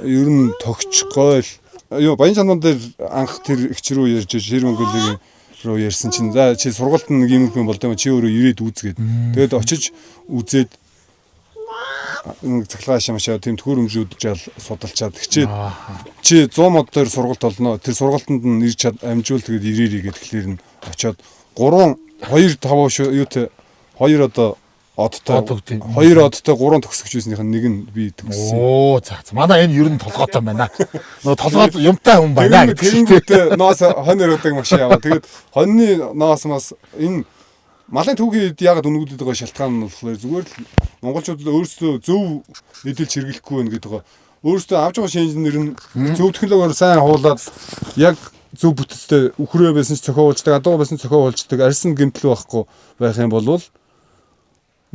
ер нь тогч гойл Баян чандан дээр анх тэр ихч рүү ярьж шир мөнгөлөгийн рүү ярьсан чинь за чи сургуульд нэг юм юм болдоо чи өөрөө ирээд үзгээд тэгээд очиж үзээд цахилгаан шамшаа тийм төхөөрөмжүүд жаал судалчаад хичээд чи 100 мод дээр сургалт олно тэр сургалтанд нь ирж амжуул тэгээд ирээрээ гэдгээр нь очиод 2 юутэй 2 одоо одтой 2 одтой 3 төгсөгч байсных нь нэг нь би төгссөн. Оо за манай энэ ер нь толгойтой байна. Нөгөө толгойд юмтай хүн байна гэдэг. Ноос хонь өрөөдөг машин яваа. Тэгээд хоньны ноосмаас энэ малын түүхийд яагаад үнэгдээд байгаа шалтгаан нь болохоор зүгээр л монголчууд өөрсдөө зөв нийлж хэрэглэхгүй байна гэдэг байгаа. Өөрсдөө авч байгаа шинжнэр нь зөв технологиор сайн хуулаад яг зөв бүтцтэй үхрээ байсан ч цохиулждаг, адуу байсан цохиулждаг, арьсан гэмтэл байхгүй байх юм бол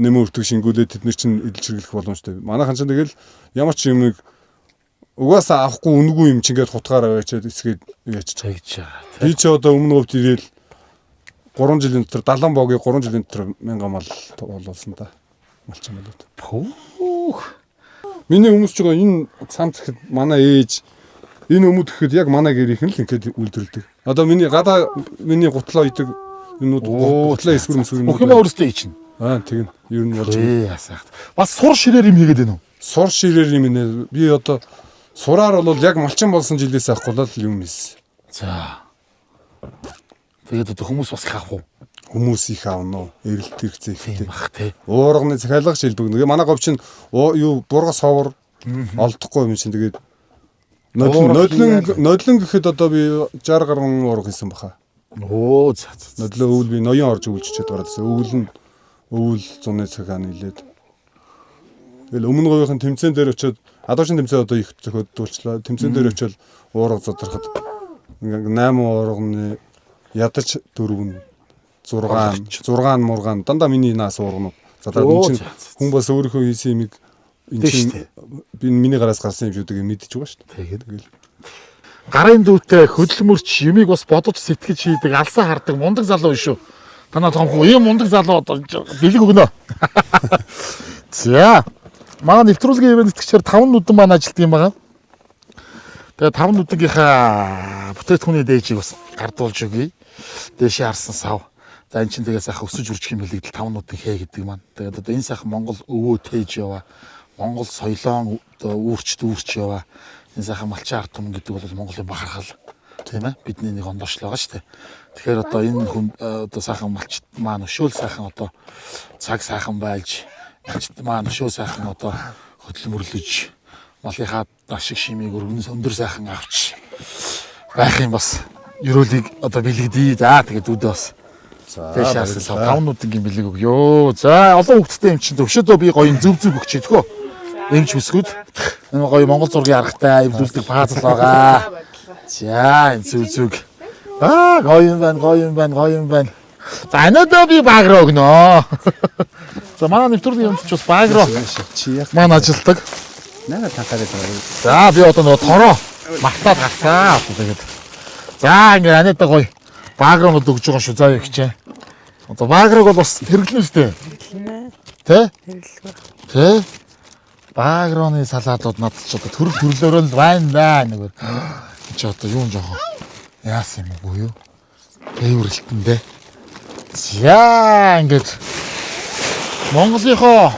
нэмэр өртөг шингүүлээд тэд нар чинь эдэлж хэрэглэх боломжтой. Манайхан ч тэгэл ямар ч юмыг угаасаа авахгүй үнэгүй юм чинь ингээд хутгаараа байчаад эсгээд яачих гэж байгаа. Би ч одоо өмнө өвд ирээл 3 жилийн дотор 70 богийг 3 жилийн дотор 1000 мал болуулсан та. Малчин болоод. Пүүх. Миний хүмүүс ч байгаа энэ цам захид манай ээж энэ өмд гэхэд яг манай гэрийнх нь л ингээд үйлдвэрлэдэг. Одоо миний гадаа миний гутлаа идэг юмнууд гутлаа эсвэр мэсвэр бүх юм өөрөөсөө ичнэ. Тийм ер нь болж яасаа. Бас сур ширээр юм хийгээд байна уу? Сур ширээр юм нэ. Би одоо сураар бол яг малчин болсон жилээс авахгүй л юм ийс. За. Тэгээд одоо хүмүүс бас их авах уу? Хүмүүс их аавна уу? Эрэлт хэрэгцээ ихтэй. Бах тий. Уурганы захиалга шилбэгнэ. Манай говь чинь юу бургас ховор олдохгүй юм чинь тэгээд нодлон гэхэд одоо би 60 гаруй уурга хийсэн баха. Оо за. Нодлон өвөл би ноён орж өвлжчихэд гараадсэн. Өвөл зуны цагаан нийлээд. Тэгэл өмнө говийн тэмцээн дээр очиод адуушин тэмцээн одоо их зохиодуулчлаа. Тэмцээн дээр очиод уурга задрахад 8 уурганы ядаж 4 6 мургаан дандаа миний наас уургана. Задраад энэ чинь хүн бас өөрийнхөө хийсэн юмыг энэ чинь би миний гараас гарсан юм шүү дээ мэдчихэж байгаа шүү дээ. Тэгэл гарын дүүтэй хөдөлмөрч юмыг бас бодож сэтгэж хийдэг алсан хардаг мундаг залуу шүү. Танаа томхоо ийм мундаг залуу бэлэг өгнө. За. Манай нэвтрүүлгийн ивент тэтгэгчээр 5 нүдэн маань ажилтдаг юм байна. Тэгээ 5 нүднийхээ бүтээтгүүний дээжийг бас гардуулж өгье. Дээшээ харсан сав. За эн чинь тэгээ сайхан өсөж үржих юм хэлэгдэл 5 нүдэн хээ гэдэг маань. Тэгээд одоо энэ сайхан Монгол өвөө тээж яваа. Монгол соёлоон үүрч яваа. Энэ сайхан малчин ард түмэн гэдэг бол Монголын бахархал. Тийм ээ бидний нэг ондоошлоо байгаа шүү дээ. Тэгэхээр одоо энэ хүн одоо сайхан малчт маань өшөөл сайхан одоо цаг сайхан байлж малчт маань өшөө сайхан одоо хөдөлмөрлөж малынхаа ашиг шимийг өндөр сайхан авч байх юм бас ерөөлийг одоо бэлгэдий. За тэгээд үүдээ бас тийш харсан 5 нүдэн бэлэг өгөө. За олон хүүхдтэй юм чинь төвшөөдөө би гоё зөв өгчээ тэхөө. Эмч бүсгүүд энэ гоё Монгол зургийн аргатай эвлүүлдэг пазл байгаа. За энэ зүг. Гоё юм байна. За анадаа би баграа өгнө. За манай нэвтрүүлгийн юмч бас баграа. Манай ажилтдаг. Наа татараад байгаа. За би одоо нөгөө тороо мартаад гарсаа. Тэгээд. За ингээ анадаа гоё баграа өгж байгаа шүү. За ихчээ. Одоо баграг бол бас хэрэглэнэ үстэй. Тэ? Тэ? Багрооны салаатууд надад ч одоо төрлөөрөө л байна нэг. Чи одоо юу жоохон яасан юм уу юу? Тээвэрлэлтэндээ. За ингээд Монголынхоо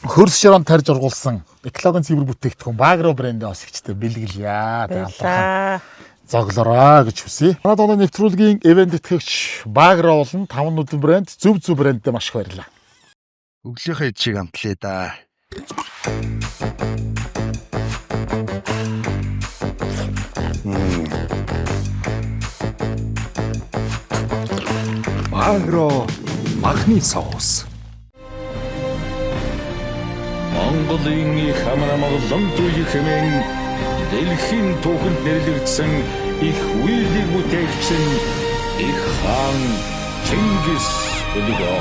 хөрс шоронд тарж ургуулсан экологийн цэвэр бүтээгдэхүүн Багро брэндээ осгчтэй бэлгэлье. Тэгээд зоглороо гэж хүсье. Манайд оны нэвтрүүлгийн ивент тэтгэгч Багро болон 5 нүдэн брэнд зөв брэндтэй маш их баярлалаа. Өглөөхөө чиг амтлаа да. Багро махны соус. Монголын их хамаамаглан туй хэмээн дэлхийн түүхэнд нэрлэгдсэн их үеийн бүтээгч нь их хаан Чингис Улиго.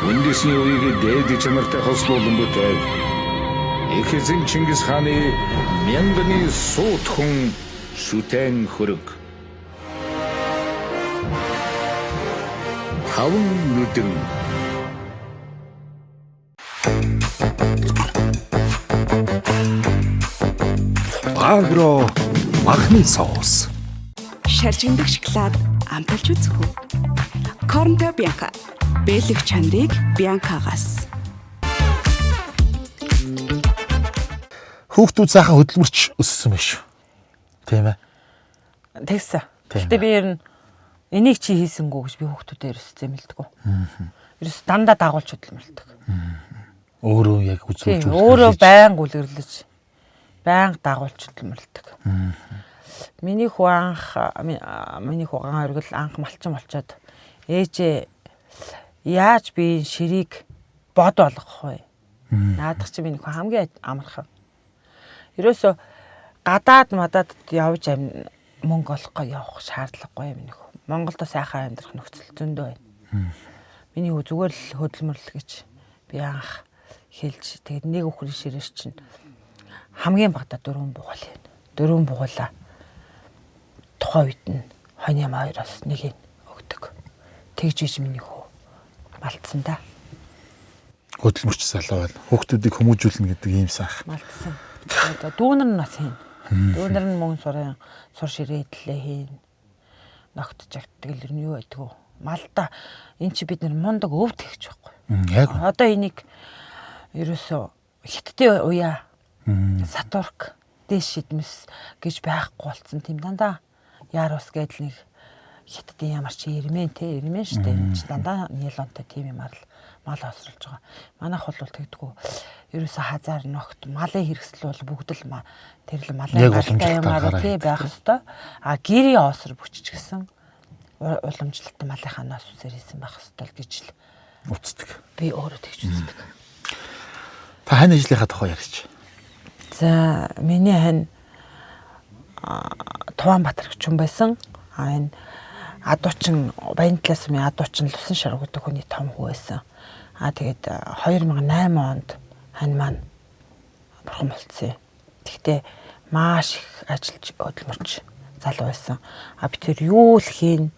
Үндэсний үеийг дээд чанартай хослуулан бүтээв. Их эзэн Чингис хааны мянганы суут хүн шүтэн хөрөг. Таван нүдэн. Агро махны соус. Шаржигдах шоколад амталж үзэх үү? Корнто Бянка. Бэлэг чанарыг Бянкагаас. Хүүхдүүд сайхан хөдөлмөрч өссөн байх шүү. Тийм ээ. Тэгсэн. Гэтэ би ер нь энийг чи хийсэнгүү гэж би хүүхдүүдэд ерөөс зэмлдэг. Ерөөс дандаа дагуулж хөдөлмөрлөдөг. Өөрөө яг үзүүлж өөрөө байнга үлгэрлэж байнга дагуулж хөдөлмөрлөдөг. Миний хүү оргил анх малчин болчоод ээжээ яаж би ширийг бод болгох вэ? Наадах чи миний хүү хамгийн амархан. Ерөөсө гадаад мадад явж мөнгө олохгүй явах шаардлагагүй юм нөх. Монголд сайхан амьдрах нөхцөл зөндөө байна. Миний хүү зүгээр л хөдөлмөрлөл гэж би анх хэлж тэгээд нэг өхрийн ширээс чинь хамгийн багадаа 4 бугуул юм. 4 бугуулаа тухайн үед нь хонь ям 2-оос 1-ийг өгдөг. Тэгж иж миний хүү малтсан да. хөдөлмөрч залуу байна. Хүүхдүүдийг хүмүүжүүлнэ гэдэг ийм сайх. Малтсан. Дүүнер нь бас хийн. Дүүнер нь мөн сур ширээдлээ хийн. Ногт жагтдаг л юу байдгүй. Малда эн чи бид нар мундаг өвд хийх байхгүй. Яг. Одоо энийг ерөөсөө хитттэй уяа сатурк дээш шидмэс гэж байхгүй болсон тийм дандаа яарус гэдэл нэг хитттэй ямар чи ирмэн штэ энэ чи дандаа нилонтой тийм юмар л мал осруулж байгаа. Манайх бол тэгдэггүй. Ерөөсөө хазаар ногт малын хэрэгсэл бол бүгд л тэр л малын юмараа тий байх хэвээр. А гэрийн осор бүчч гисэн уламжлалт малынхаа нас үсээр хийсэн байх хэвээр гэж л уцдаг. Би өөрөө тэгж үздэг. Та хань ажлынхаа тухай ярьж. За миний хань Туваанбаатар гэх юм байсан. А энэ адуучин Баянтлаас минь адуучин Лусан Шарга гэдэг хүний том хүү байсан. А тэгээд 2008 онд хань маань бурхан болцсон. Тэгтээ маш их ажиллаж хөдөлмөрч залуу байсан. А би тэр юу л хийн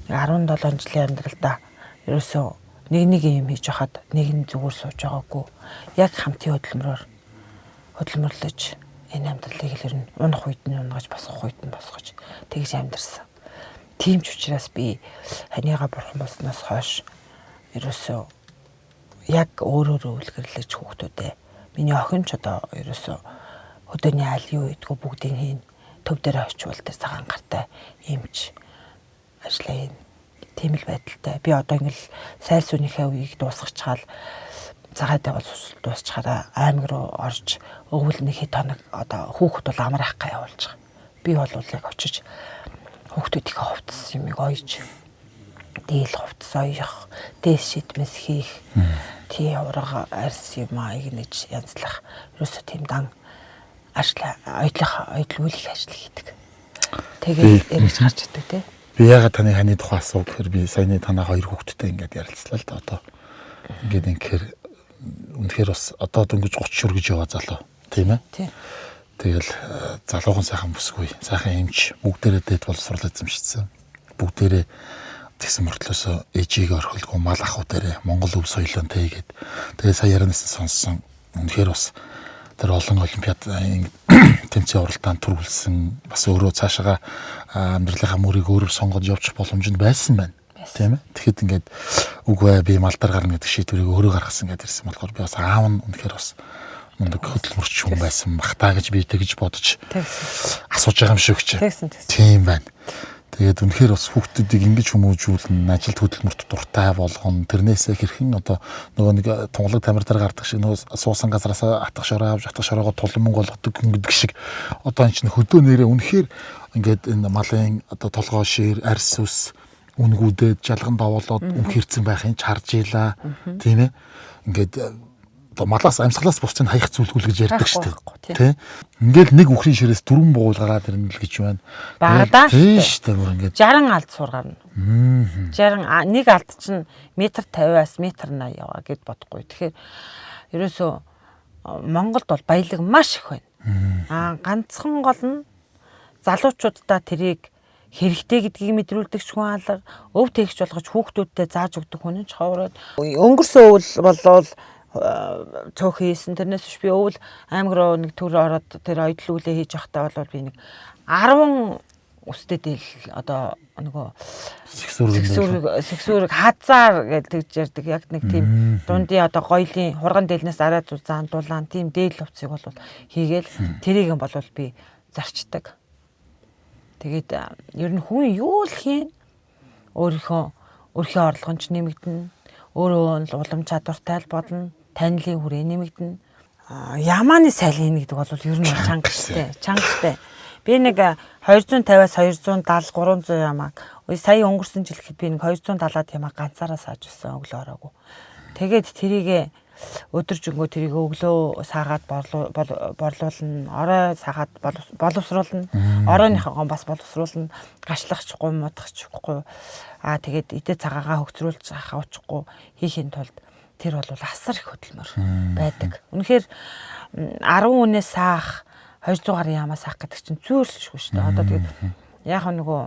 17 жилийн амьдралдаа ерөөсөө нэг юм хийж хахад нэг нь зүгээр сууж байгаагүй. Яг хамтын хөдөлмөрлөж энэ амьдралыг л ер нь унах үед нь унгаж босгох үед нь босгож тэгж амьдэрсэн. Тийм ч учраас би ханиага бурхан болсноос хойш ерөөсөө яг өөрөөрөө үлгэрлэж хүүхдүүдээ миний охин ч одоо ерөөсөө өдөөний айл юу идэггүй бүгдийг хийн төв дээр очивол тэр цагаан гартай юмч ажиллаа хийн. Тийм л байдалтай. Би одоо ингээл сайл сүнийхээ үеийг дуусгачаал цагаатай бол дуусчаараа аймаг руу орж өвөл нэг хэд хоног одоо хүүхэд бол амраахгаа явуулж байгаа. Би бол яг очиж хүүхдүүдийнхээ хувцас юмыг ойж дийл хувцас ойх, дээс шидмэс хийх, тий урга арьс юм игнэж янзлах. Ерөөсөө тийм дан ойдлуулах ажил хийдэг. Тэгээд эргэж гарч идэг тий. Би ягаад таны ханы тухай асуув гэхээр би саяны танаа 2 хүүхэдтэй ингээд ярилцлаа л да одоо. Ингээд инхээр үнэхээр бас одоо дөнгөж 30 хүргэж яваа залуу тийм ээ. Тий. Тэгэл залуухан сайхан бүсгүй, сайхан эмч бүгдээрээ дэд боловсрол эзэмшсэн. Бүгдээрээ тэгсэн мөртлөөсөө ээжийг орхилгүй мал ахуй дээрээ Монгол өв соёлонтэй хийгээд тэгээ сая ярианаас сонссон. Үнэхээр бас тэр олон олимпиадын тэмцээн оролтоонд төрүүлсэн бас өөрөө цаашаа амьдралынхаа мөрийг өөрөөр сонгож явчих боломж нь байсан байна. Тийм ээ. Тэгэхэд ингээд үгүй би малдар гарна гэдэг шийдвэрийг өөрөө гаргасан гэдээ ирсэн болохоор би бас аав нь үнэхээр бас мундаг хөдөлмөрч хүн байсан бахтаа гэж би тэгж бодож асууж байгаа юм шиг ч. Тийм байна. Тэгээд үнэхээр бас хүүхдүүдийг ингэж хүмүүжүүлнэ, ажилд хөдөлмөрт дуртай болгоно. Тэрнээсээ хэрхэн одоо нөгөө нэг тунгалаг тамир дээр гардаг шиг нөгөө суусан газараас атгах шороо авч атгах шороогоо тулан мөнгө олгодог гэдэг шиг одоо энэ чинь хөдөө нэрээ үнэхээр ингээд энэ малын одоо толгой шир, арьс ус үнгүүдэд жалган давуулаад өмхөрцөн байхын ч харж ийла. Тийм ээ. Ингээд малаас амьсгалаас бусцыг хаях зүйлгүй гэж ярьдаг шүү дээ. Тэ. Ингээл нэг үхрийн ширээс 4 бугуул гараад ирнэ л гэж байна. Багадаа шүү дээ. Бүр ингээд 60 алд сургарна. 60 нэг алд чинь метр 50-аас метр 80 яваа гэд бодохгүй. Тэгэхээр ерөөсөө Монголд бол баялаг маш их байна. Ганцхан гол нь залуучуудаа тэрийг хэрэгтэй гэдгийг мэдрүүлдэг хүн алга, өв тээгч болгож хүүхдүүдтэй зааж өгдөг хүн нь ховроод өнгөрсөн өвөл болвол цөөх хийсэн. Тэрнээс биш би өвөл аймаг руу нэг төр ороод тэр ойдл үлээ хийж явахдаа бол би нэг 10 өстэй дээл одоо нөгөө сексүрэг хазаар гэж ярьдаг яг нэг тийм дундын одоо гоёлын хурган дээлнээс арай зузаан дулаан тийм дээл хувцсыг бол хийгээл тэрийг нь бол би зарчдаг. Тэгээд ер нь хүн юу л хийн өөрийнхөө орлого нь нэмэгдэнэ. Өөрөө улам чадвартай болно. Танилын хүрээ нэмэгдэнэ. Ямааны сайлын гэдэг бол ер нь чангастай. Би нэг 250-аас 270 300 ямааг сая өнгөрсөн жил гэхэд би нэг 270-аад ямаа ганцаараа сааж өгсөн өглөө ороогүй. Тэгээд тэрийг өдөржингөө тэрийг өглөө саагаад борлуулна, орой саагаад боловсруулна, оройныхоо бас боловсруулна, гашлахчихгүй, модахчихгүй. Тэгээд идэ цагаагаа хөгцрүүлж авчихгүй хийхин тулд тэр бол асар их хөдөлмөр байдаг. Үнэхээр 10 үнээс саах 200 гаруй ямаа саах гэдэг чинь зүйрлэшгүй шүү дээ. Одоо тэгээд яг нөгөө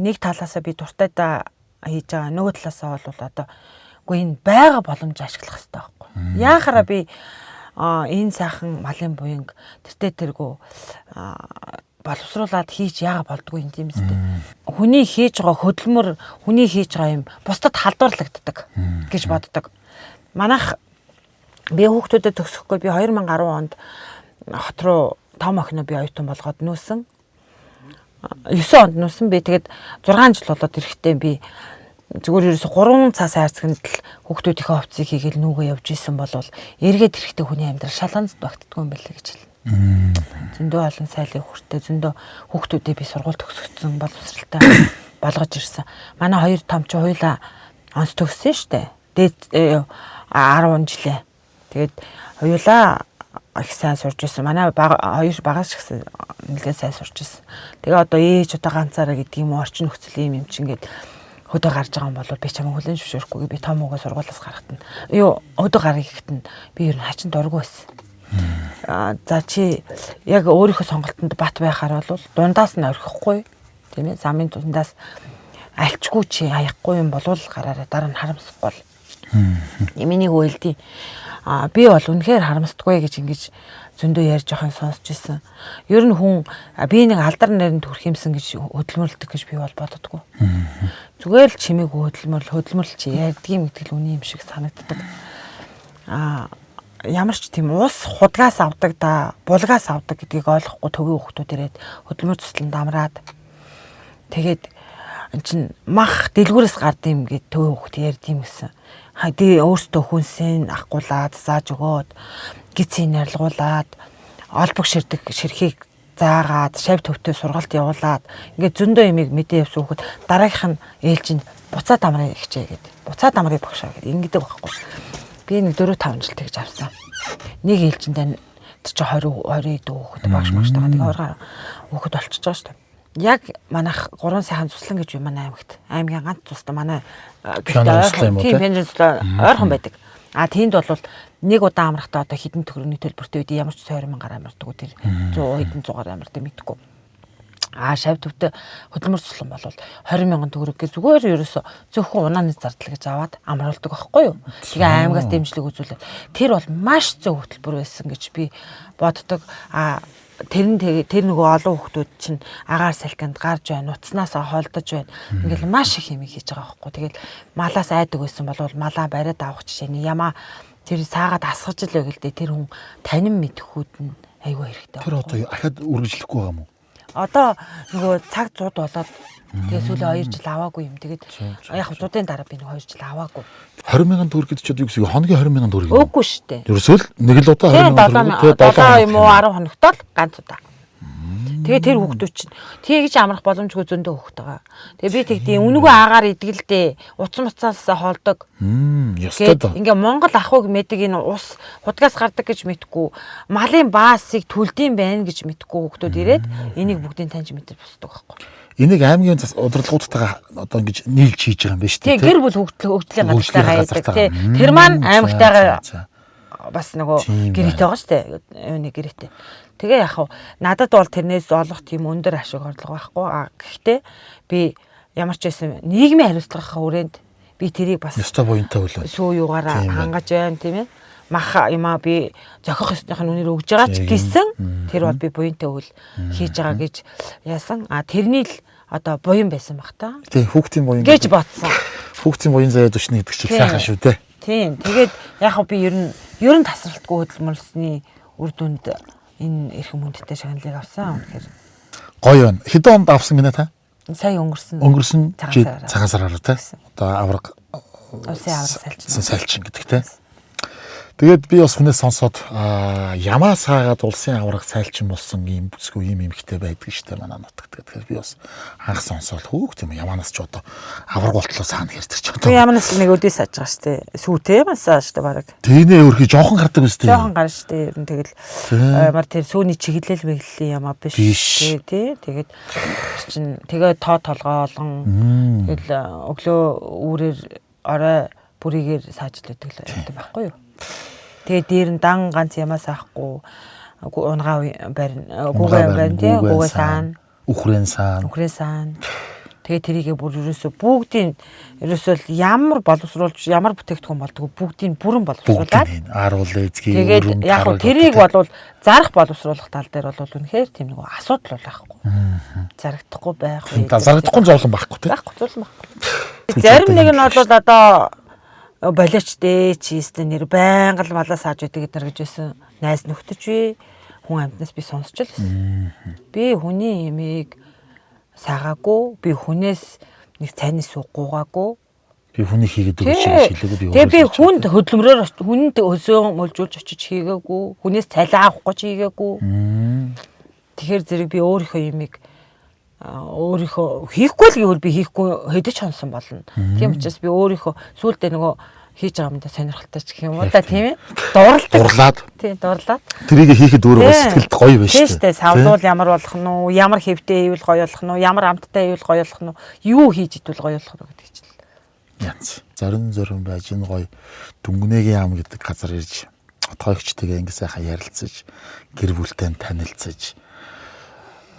нэг талаасаа би дуртайдаа хийж байгаа, нөгөө талаасаа бол одоо үгүй энэ байга боломж ашиглах хэрэгтэй байхгүй. Яахаараа би энэ сайхан малын буянг тэргүү боловсруулаад хийж яага болдгүй юм тийм үстэй. Хүний хийж байгаа хөдөлмөр, хүний хийж байгаа юм бусдад халдварлагддаг гэж боддог. Манайх би хүүхдүүдэд төгсөхгүй би 2010 онд хот руу том охиноо би оюутан болгоод нүүсэн. 9 онд нүүсэн би тэгээд 6 жил болоод ирэхдээ би зүгээр ерөөсө 3 цаас хайрцагт л хүүхдүүдийнхээ хувцсыг хийгээл нүгөө явж исэн болвол эргээд ирэхдээ хүний амьдрал шалганц багтдаггүй юм байлээ гэж хэлнэ. Зөндөө олон сайлын хүртээ зөндөө хүүхдүүдээ би сургууль төгсгсөн боловсралтай болгож ирсэн. Манай хоёр том ч хоёулаа онц төгссөн штэ. Дээд 10 жилээ. Тэгээд хоёулаа их сайн сурж ирсэн. Манай хоёр багаас ч гэсэн нэлээд сайн сурж ирсэн. Тэгээ одоо ээж одоо ганцаараа гэдэг юм орчин нөхцөл юм чинь гээд хөдөө гарч байгаа юм бол би чамайг хүлэн зөвшөөрөхгүй би том угаа сургуулиас гарахтана. Хөдөө гарах гэхэд би ер нь хачин дургүй байсан. За чи яг өөрийнхөө сонголтонд бат байхаар бол дундаас нь орхихгүй тийм ээ замын дундаас альчгүй чи аяхгүй юм болвол гараараа дараа нь харамсахгүй бол. Миний үйлдэл би бол үнэхээр харамсдаггүй гэж ингэж зөндөө ярьж байхын сонсч ирсэн. Ер нь хүн би нэг алдар наринд хүрх юмсан гэж хөдөлмөрлөдөг гэж би бол боддоггүй. Зүгээр л чимээг хөдөлмөрлөж ярьдаг юм гэдэг л үний юм шиг санагддаг. Ямар ч тийм ус худгаас авдаг да булгаас авдаг гэдгийг ойлгохгүй төвийн хүмүүс ирээд хөдөлмөр тусланд амраад тэгээд эн чин мах дэлгүүрээс гардыг юм гээд төвийн хүмүүс ярьдığım гэсэн. Тэгээ өөртөө хүнсээ ахгуулаад зааж өгөөд гизээ нарилгуулад олбог ширхийг заагаад шав төвтэй сургалт явуулаад ингээд зөндөө ямиг мэдээ явсан хүүхэд дараагийнх нь ээлжинд буцаад амраа ихчээ гэдэг. Буцаад амрыг багшаа гэдэг ингэдэг байхгүй. Би нэг 4-5 жил тэгж авсан. Нэг ээлжиндээ тэр чи 20 дүү хүүхэд багш магш тагаа тэгээ ургаар хүүхэд болчихж байгаа шүү дээ. Яг манайх 3 сайхан цуслан гэж би манай аймгийн ганц цустай манай тийм пенжинслаа ойрхон байдаг. Тэнд бол нэг удаа амрахтаа одоо хэдэн төгрөгийн төлбөртэй үед ямар ч 20,000 амардаг уу тэр 100 хэдэн 100-аар амардаг мэдгүй. Шав төвтэй хөдөлмөр туслан бол 20,000 төгрөг гэ зүгээр ерөөсө зөвхөн унааны зардал гэж аваад амруулдаг байхгүй юу. Тэгээ аймагаас дэмжлэг үзүүлээд тэр бол маш зөв хөтөлбөр байсан гэж би боддог. Тэр нөгөө олон хүүхдүүд чинь агаар салхинд гарч байна, нуцнаасаа холдож байна. Ингээл маш их юм хийж байгаа байхгүй. Тэгэл малаас айдаг байсан бол малаа бариад авах жишээ нь ямаа тэр саагаад асгаж л байг л дээ. Тэр хүн танин мэдхүүд нь айгүй хэрэгтэй. Тэр одоо ахад үргэлжлэхгүй байгаа юм уу? Одоо нөгөө цаг 100 болоод тэгээ сүүлийн 2 жил аваагүй юм. Тэгээд яг зуудын дараа би нэг 2 жил аваагүй. 20,000 төгрөг гэдэг чинь юу гэсэн хоногийн 20,000 төгрөг юм. Үгүй шүү дээ. Ерөөсөө л нэг л удаа 20,000 төгрөг. 7 юм уу 10 хоногт л ганц удаа. Тэгээ тэр хүүхдүүд чинь тэгж амрах боломжгүй зөндөө хүүхд байгаа. Тэгээ би тэгдээ үнэгүй аагаар идгэлдээ утас муцаасаа хоолдог. Ястаа да. Ингээ Монгол ахуйг мэдэг энэ ус худгаас гардаг гэж мэдгүй, малын баасыг төлдөйм байна гэж мэдгүй хүүхдүүд ирээд энийг бүгдийг таньж мэдэр босдог байхгүй. Энийг аймгийн удирдлагуудтайгаа одоо ингэж нийлж хийж байгаа юм байна шүү дээ. Тэгээ гэр бүл хөгжлийн газартаа гаядаг тий. Тэр маань аймагтайгаа бас нөгөө гэрээтэй байгаа шүү дээ. Юуны гэрээтэй. Тэгээ яг хав надад бол тэрнээс олох тийм өндөр ашиг орлого байхгүй. Гэхдээ би ямар ч байсан нийгмийн хариуцлагынхаа хүрээнд би тэрийг бас ёстой буянтай үлээ. Сүү юугаараа хангаж байна тийм ээ. Мах юмаа би зохих ёсных нь үнээр өгж байгаа ч гэсэн тэр бол би буянтай үйл хийж байгаа гэж яасан. Тэрний л одоо буян байсан баг та. Тий, хүүхдийн буян гэж бодсон. Хүүхдийн буян заяа төвшний гэдэг чиг сайхан шүү дээ. Тийм. Тэгээд яг би ер нь тасралтгүй хөдөлмөрлсөний үр дүнд энэ эрхэм хүндтэй шагналыг авсан. Тэгэхээр гоё байна. Хэдэн онд авсан гинэ та? Сая өнгөрсөн цагаан сараар тий. Одоо авраг усын авраг сайлчин гэдэг тий. Тэгээд би бас хүнээс сонсоод ямаа саагаад улсын авраг сайлчин болсон ийм бүсгүй ийм эмхтэй байдаг штэ манай нутагт. Тэгэхээр би бас анх сонсоод хөөх тийм ямаанаас ч одоо авраг болтлоо саана хэрдэж ч одоо. Ямаанаас нэг өдөө сааж байгаа штэ. Сүүтэй масаа штэ баг. Тэнэ өөрхий жоохон гардаг үстэй. Жоохон гар штэ. Ер нь тэгэл мар тэр сүүний чиглэл мэглэлийн ямаа биш тий. Тэгээд чин тэгээ тоо толгоо олон тэгэл өглөө үүрээр орой бүрийгээр саажлдаг л байдаг байхгүй юу? Тэгээ дээр нь дан ганц ямаас авахгүй унгаа барина гүгээ тий гүгээ саана үхрэн саана тэгээ тэрийгээ бүр ерөөсө бүгдийн ерөөсөө ямар боловсруулж ямар бүтээгдэхүүн болдгоо бүгдийн бүрэн боловсруулаад аруул эзгий тэгээд яг хөө тэрийг бол зарах боловсруулах тал дээр бол үнэхээр тийм нэг асуудал бол байхгүй зарагдахгүй байх үү зарагдахгүй зовлон байхгүй тий зовлон байхгүй зарим нэг нь бол одоо болооч дээ чи өстө нэр байнга л малаа сааж өгдөг гэдэр гэж байсан. Найз нөхдөж би хүн амьтнаас би сонсч л байсан. Би хүний имийг саагаагүй, би хүнээс нэг цайны суугаагүй. Би хүний хийгээд өгч шилээгүй би. Тэгээ би хүнд хөдөлмөрөөр хүнд өсөө мөлжүүлж очиж хийгээгүй, хүнээс цалин авахгүй ч хийгээгүй. Тэгэхээр зэрэг би өөрийнхөө имийг өөрийнхөө хийхгүй л гэвэл би хийхгүй хэдэж хонсон болно. Тийм учраас би өөрийнхөө сүулдэ нөгөө хийж байгаа юм да сонирхолтой ч гэх юм уу да тийм ээ. Дурлаад. Тийм дурлаад. Тэрийг хийхэд өөрөө сэтгэлд гоё байна шүү дээ. Савлуул ямар болох нь уу, ямар хэвтэй ивэл гоё болох нь уу, ямар амттай ивэл гоё болох нь уу, юу хийж идвэл гоё болох вэ гэдэг чинь. Янз. Зорин байж энэ гоё Дүнгэнэгийн ам гэдэг газар ирж тоогчтэйгээ ингэ сайхан ярилцаж, гэр бүлтэй танилцаж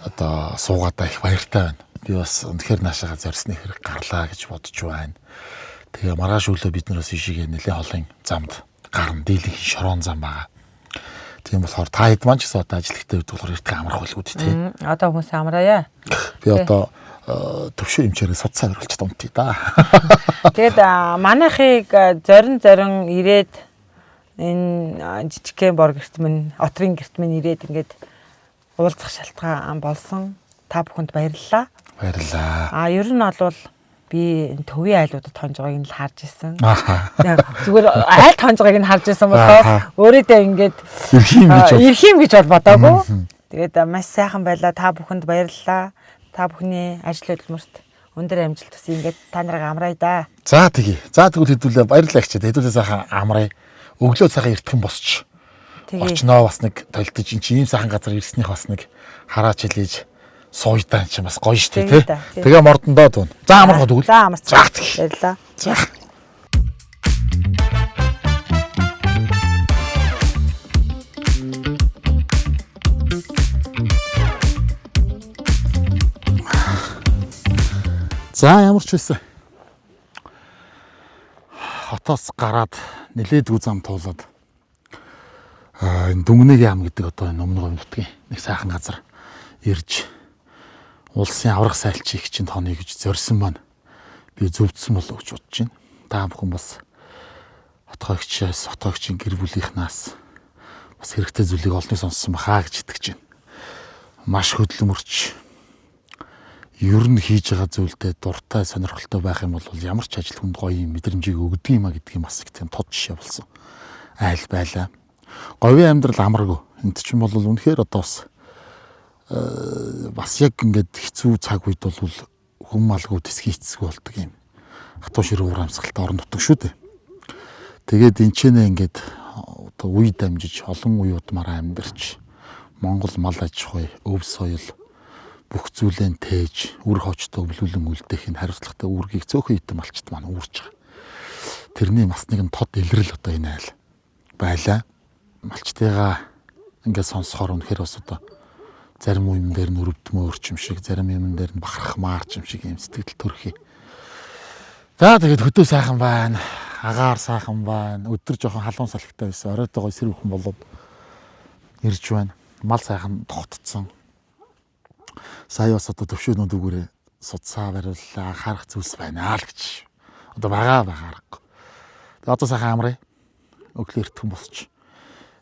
одоо суугаадаа их баяртай байна. Би бас үнэхээр наашаага зорьсны хэрэг гарлаа гэж бодож байна. Тэгээ маргааш өглөө бид нараас ишигээ нэлээ холын замд гарна дийлэнх шорон зам байгаа. Тийм болохоор та хэд маань ч гэсэн одоо ажилттай үед болохоор ирдэг амрах байлгүй тий. Одоо хүмүүс амраая. Би одоо төвшөө эмчээрээ судсаа өрүүлж томтъя да. Тэгээд манайхыг зорин ирээд энэ жижигхэн бор гэрт минь, отрын гэрт минь ирээд ингээд уулзах шалтгаан болсон. Та бүхэнд баярлалаа. Баярлалаа. Ер нь бол би төвийн айлуудад хонж байгааг нь л харж ирсэн. Зүгээр айл хонж байгааг нь харж ирсэн болохоос өөрөөдөө ингээд ирхим гэж бол бодоогүй. Тэгээд маш сайхан байлаа. Та бүхэнд баярлалаа. Та бүхний ажил хөдөлмөрт өндөр амжилт хүсье. Ингээд та нарыг амраая да. За тэгвэл хэдүүлээ баярлалаа гिचээ. Хэдүүлээ сайхан амрая. Өглөө сайхан эртхэн босч. Очноо бас нэг толдож ийм сайхан газар ирснийх бас нэг хараач хэлээж сууйдаа чи бас гоё штэ тий. Тэгээ мордондоо дуун. За амарх тэгвэл. За амарч. Баярлалаа. За. За ямар ч байсан. Хотоос гараад нэлээдгүй зам туулаад энэ Дүнгэнэгийн ам гэдэг одоо энэ өмнө говьдгийн нэг сайхан газар ирж улсын аврах сайлчийг чинь тооны гэж зорьсон байна. Би зөвдсөн болов гэж бодож байна. Та бүхэн бас хотоогчийн гэр бүлийнхнаас бас хэрэгтэй зүйлийг олныг сонссон бахаа гэж итгэж байна. Маш хөдөлмөрч ер нь хийж байгаа зүйлдээ дуртай сонирхолтой байх юм бол ямар ч ажил хүнд гоё юм мэдрэмжийг өгдөг юм а гэдгийг бас их тийм тод жишээ болсон. Айл байлаа. Говийн амьдрал амаргүй. Энд чинь бол үнэхээр одоо бас яг ингээд хэцүү цаг үед бол хүм малгуу тэсгийн эцэг болдог юм. Хатуу ширүү урамсгалтай орон нутаг шүү дээ. Тэгээд энэ ч ингээд одоо үе дамжиж олон уюудмаар амьдарч Монгол мал аж ахуй, өв соёл бүх зүйлээ тээж, үр ховчтой өвлүүлэн үлдээх энэ хариуцлагатай үүргийг цөөхөн хитэн малчд маань үүрж байгаа. Тэрний бас нэгэн тод илрэл одоо энэ айл байлаа. малчтайгаа ингээд сонсохоор үнэхээр бас одоо зарим юм дээр нь өрөвдмөөр юм шиг, зарим юм дээр нь бахархмаар юм шиг юм сэтгэл төрхий. За тэгээд хөдөө сайхан байна, агаар сайхан байна, өдөр жоохон халуун салхитай байсан, оройтойгоо сэрвхэн болоод ирж байна. Мал сайхан тогтцсон. Сая бас одоо төвшөөнүүд үгээрээ судсаа бариуллаа, харах зүйлс байна л гэж. Одоо байгаа харахгүй. Тэгээд одоо сайхан амраа. Өглөө эртхэн босч.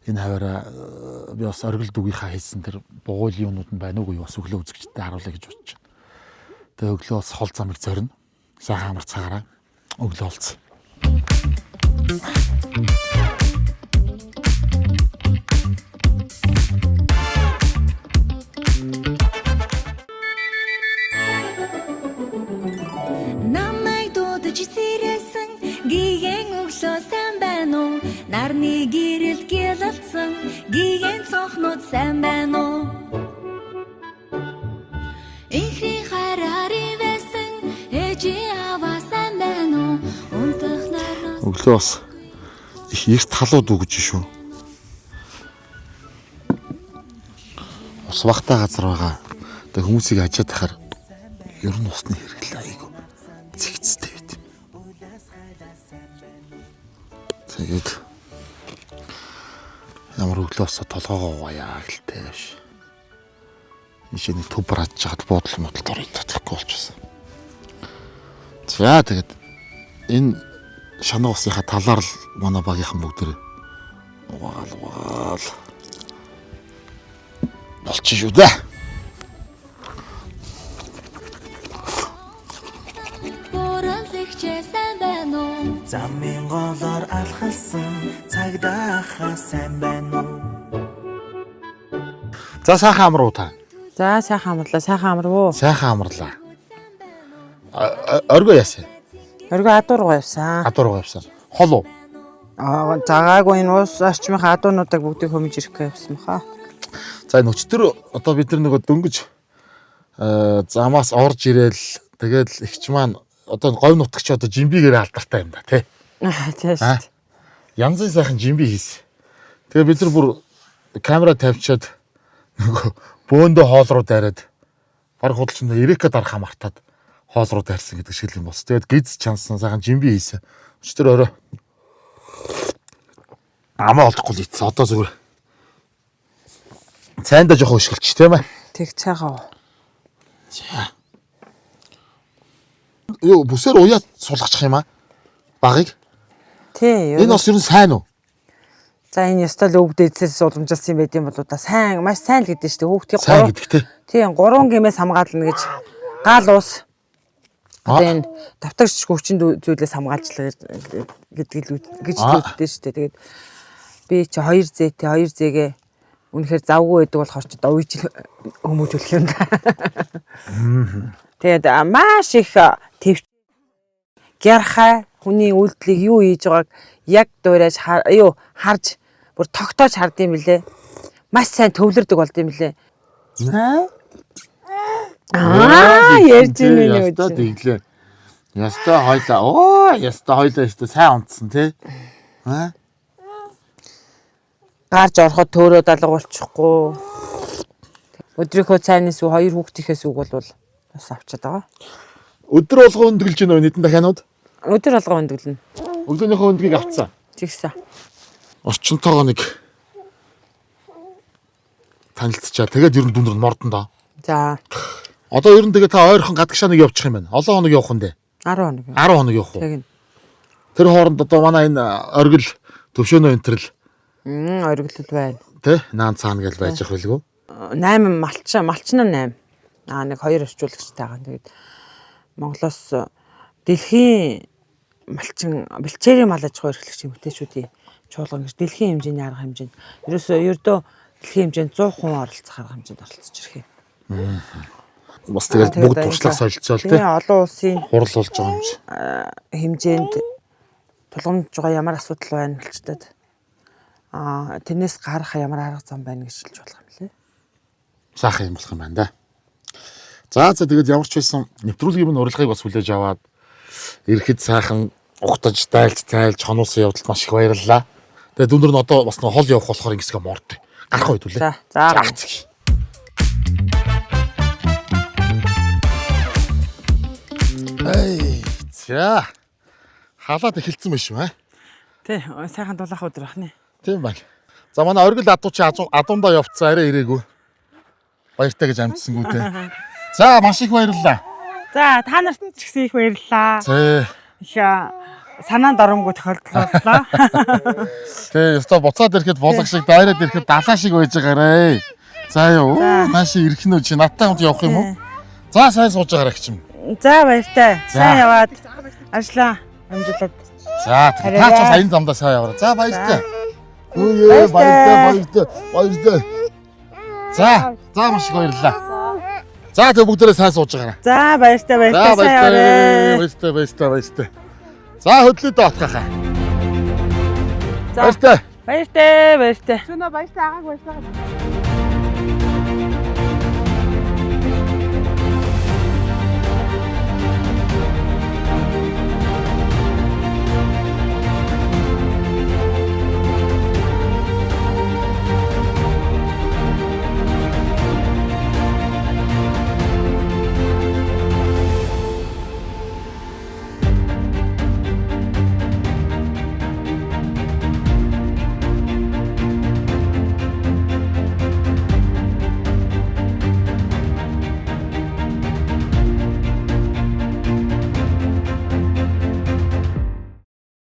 Энэ хаваараа би бас оргил дүгийнхаа хийсэн тэр бугуйлын юмнууд нь байна уугүй бас өглөө үзэгчтэй харуулъя гэж бодож байна. Тэгээ өглөө бас хол замыг зорино. Сайхан амар цагаараа өглөө олцсон. Намайг дуудаж сэрээсэн гиген өглөө сайн байна уу? Нарны гэрэл гялалцсан гиген цонхнууд сайн байна уу? Ихний хараарын байсан ээжи аваа сайн байна уу? Унтах нарнаас Өглөө бас их эрт халууд үгэж шүү. Ус багтаа газар байгаа. Тэгээ хүмүүсийг ажиад тахаар ер нь усны хэрэглээ айгу зэгцтэй байт. Тэгээд ямар өглөөс толгоогоо угаая гэлтэй биш. Ишэний төв бараад жаад буудлын модалд оройдоо тэгэхгүй болчихсон. За тэгээд энэ шанаа усныхаа талаар л манай багийнхан бүгд угаал болчих шүү дээ. Замын голоор алхалсан цагдааха сайн байна уу? За сайхан амруу та. За сайхан амрлаа, сайхан амруу. Сайхан амрлаа. Оргоо яасан. Оргоо адуургаа явсан. Адуургаа явсан. Хол уу? Загаагүй энэ уус орчмынхаа адуунуудыг бүгдийг хөмж ирэхгүй явсан баха. За энэ өчтөр одоо бид нар нөгөө дөнгөж замаас орж ирээл тэгэл ихч маань одоо говь нутагч одоо жимбигээр алдартай юм да тий. Тийм шүү. Янзын сайхан жимби хийсэн. Тэгээ бид нар бүр камера тавьчаад нөгөө бөөндөө хоол руу дайраад баг худалчиндаа Ирека дарахаа мартаад хоол руу дайрсан гэдэг шиг юм болсон. Тэгээд гиз чансан сайхан жимби хийсэн. Өчтөр орой амаа олдохгүй л ийцсэн. Одоо зүгээр цайндаа жоохон өшгөлч тийм ээ. Тэг цайгаа. За. Юу бүсээр уяа сулгачих юм аа. Багыг. Тий. Энэ бас ер нь сайн уу? За энэ ёстой л өвгд эцэс уламжилсан юм байт юм болоо да сайн маш сайн л гэдэг шүү дээ. Хүүхдийн сайн гэдэг тий. Тий 3 гэмээс хамгаална гэж гал уус. Одоо энэ давтагч хүчин зүйлээс хамгаалчлаа гэдэг л гэж хэлдэг шүү дээ. Тэгээд би чи 2 зээтэй 2 зээгээ үнэхээр завгүй байдаг болохоор ч одоо ууж хүмүүжүүлэх юм да. Тэгээд маш их твч гярхай хүний үйлдэлийг юу хийж байгааг яг дуурайж харж бүр тогтоож хардсан юм лээ. Маш сайн төвлөрдөг болд юм лээ. Ярьж байна үү? Ястаа тэглээ. Ястаа хойлоо. Оо, ястаа хойлоо ястаа сайн унтсан тий. Гарч ороход төөрөө далгуулчихгүй. Өдрийнхөө цайнаас 2 хүүхдийнхээс үг бол бас авчаад байгаа. Өдөр болгоо өндөглж байна уу нийтэн дахианууд? Өдөр болгоо өндөглөнө. Өглөөнийхөө өндгийг авцсан. Тэгсэн. Орчинтойгоо нэг танилцчаа. Тэгээд ер нь дүндэр мордон доо. За. Одоо ер нь тэгээ та ойрхон гадагшаа нэг явчих юм байна. Олон хоног явах нь дээ. 10 хоног. 10 хоног явах уу? Тэгнь. Тэр хооронд одоо манай энэ оргил төвшөөнөө энтерл. Оргилд байна. Тэ? Наан цаана гэж байж ах байлгүй. 8 малчин нь 8. Нэг 2 орчуулагчтай байгаа. Тэгээд Монголоос дэлхийн малчин бэлчээрийн мал аж ахуй эрхлэгч эмэгтэйчүүдийн чуулган гэж дэлхийн хэмжээний арга хэмжээнд ерөөсөө ердөө дэлхийн хэмжээнд 100% оролцох арга хэмжээнд оролцож ирэх юм. Бас тэгэл бүгд туршлага солилцоол тий. Олон улсын хурал болж байгаа юм шиг. Хэмжээнд тулгамдж байгаа ямар асуудал байна болчтод тэрнээс гарах ямар арга зам байна гэж хэлж болох юм лээ. Сайхан юм болох юм байна да. За тэгээд ямар ч байсан нэвтрүүлгийн минь урилгыг бас хүлээж аваад ирэхэд сайхан угтаж, дайлж, цайлж, хонуусан явдалд маш их баярлалаа. Тэгээ дүндөр нь одоо бас нэг хол явах болохоор ингэсгээ морд. Гарах үед үлээ. За. Эй. За. Халаад эхэлсэн байх шүү, Тий, сайхан дулаах өдөр бахны. Тийм байна. За манай оргил адуу чи адуундаа явцсан арай ирээгүй. Баяртай гэж амжсангүй те. За маш их баярлалаа. За, та нарт ч гэсэн их баярлалаа. Их санаанд оромгүй тохиолдлоо. Тэ, ёстой буцаад ирэхэд булаг шиг дайраад ирэхэд далаа шиг байж байгаарэ. За юу, нааши ирэх нь чи надтай хамт явах юм уу? За сайн сууж байгаарай гिचим. За баяртай. Сайн яваад ажлаа амжилаад. За та ч саяны замдаа сайн яваарай. За баяртай. Өөе баяртай. За маш их баярлалаа. За тэг бүгдээрээ сайн сууж байгаарай. За баяртай сайн яваарай. Баяртай. За хөдлөө доотгахаа. Баяртай. Шөнө баяртай агааг баярлалаа.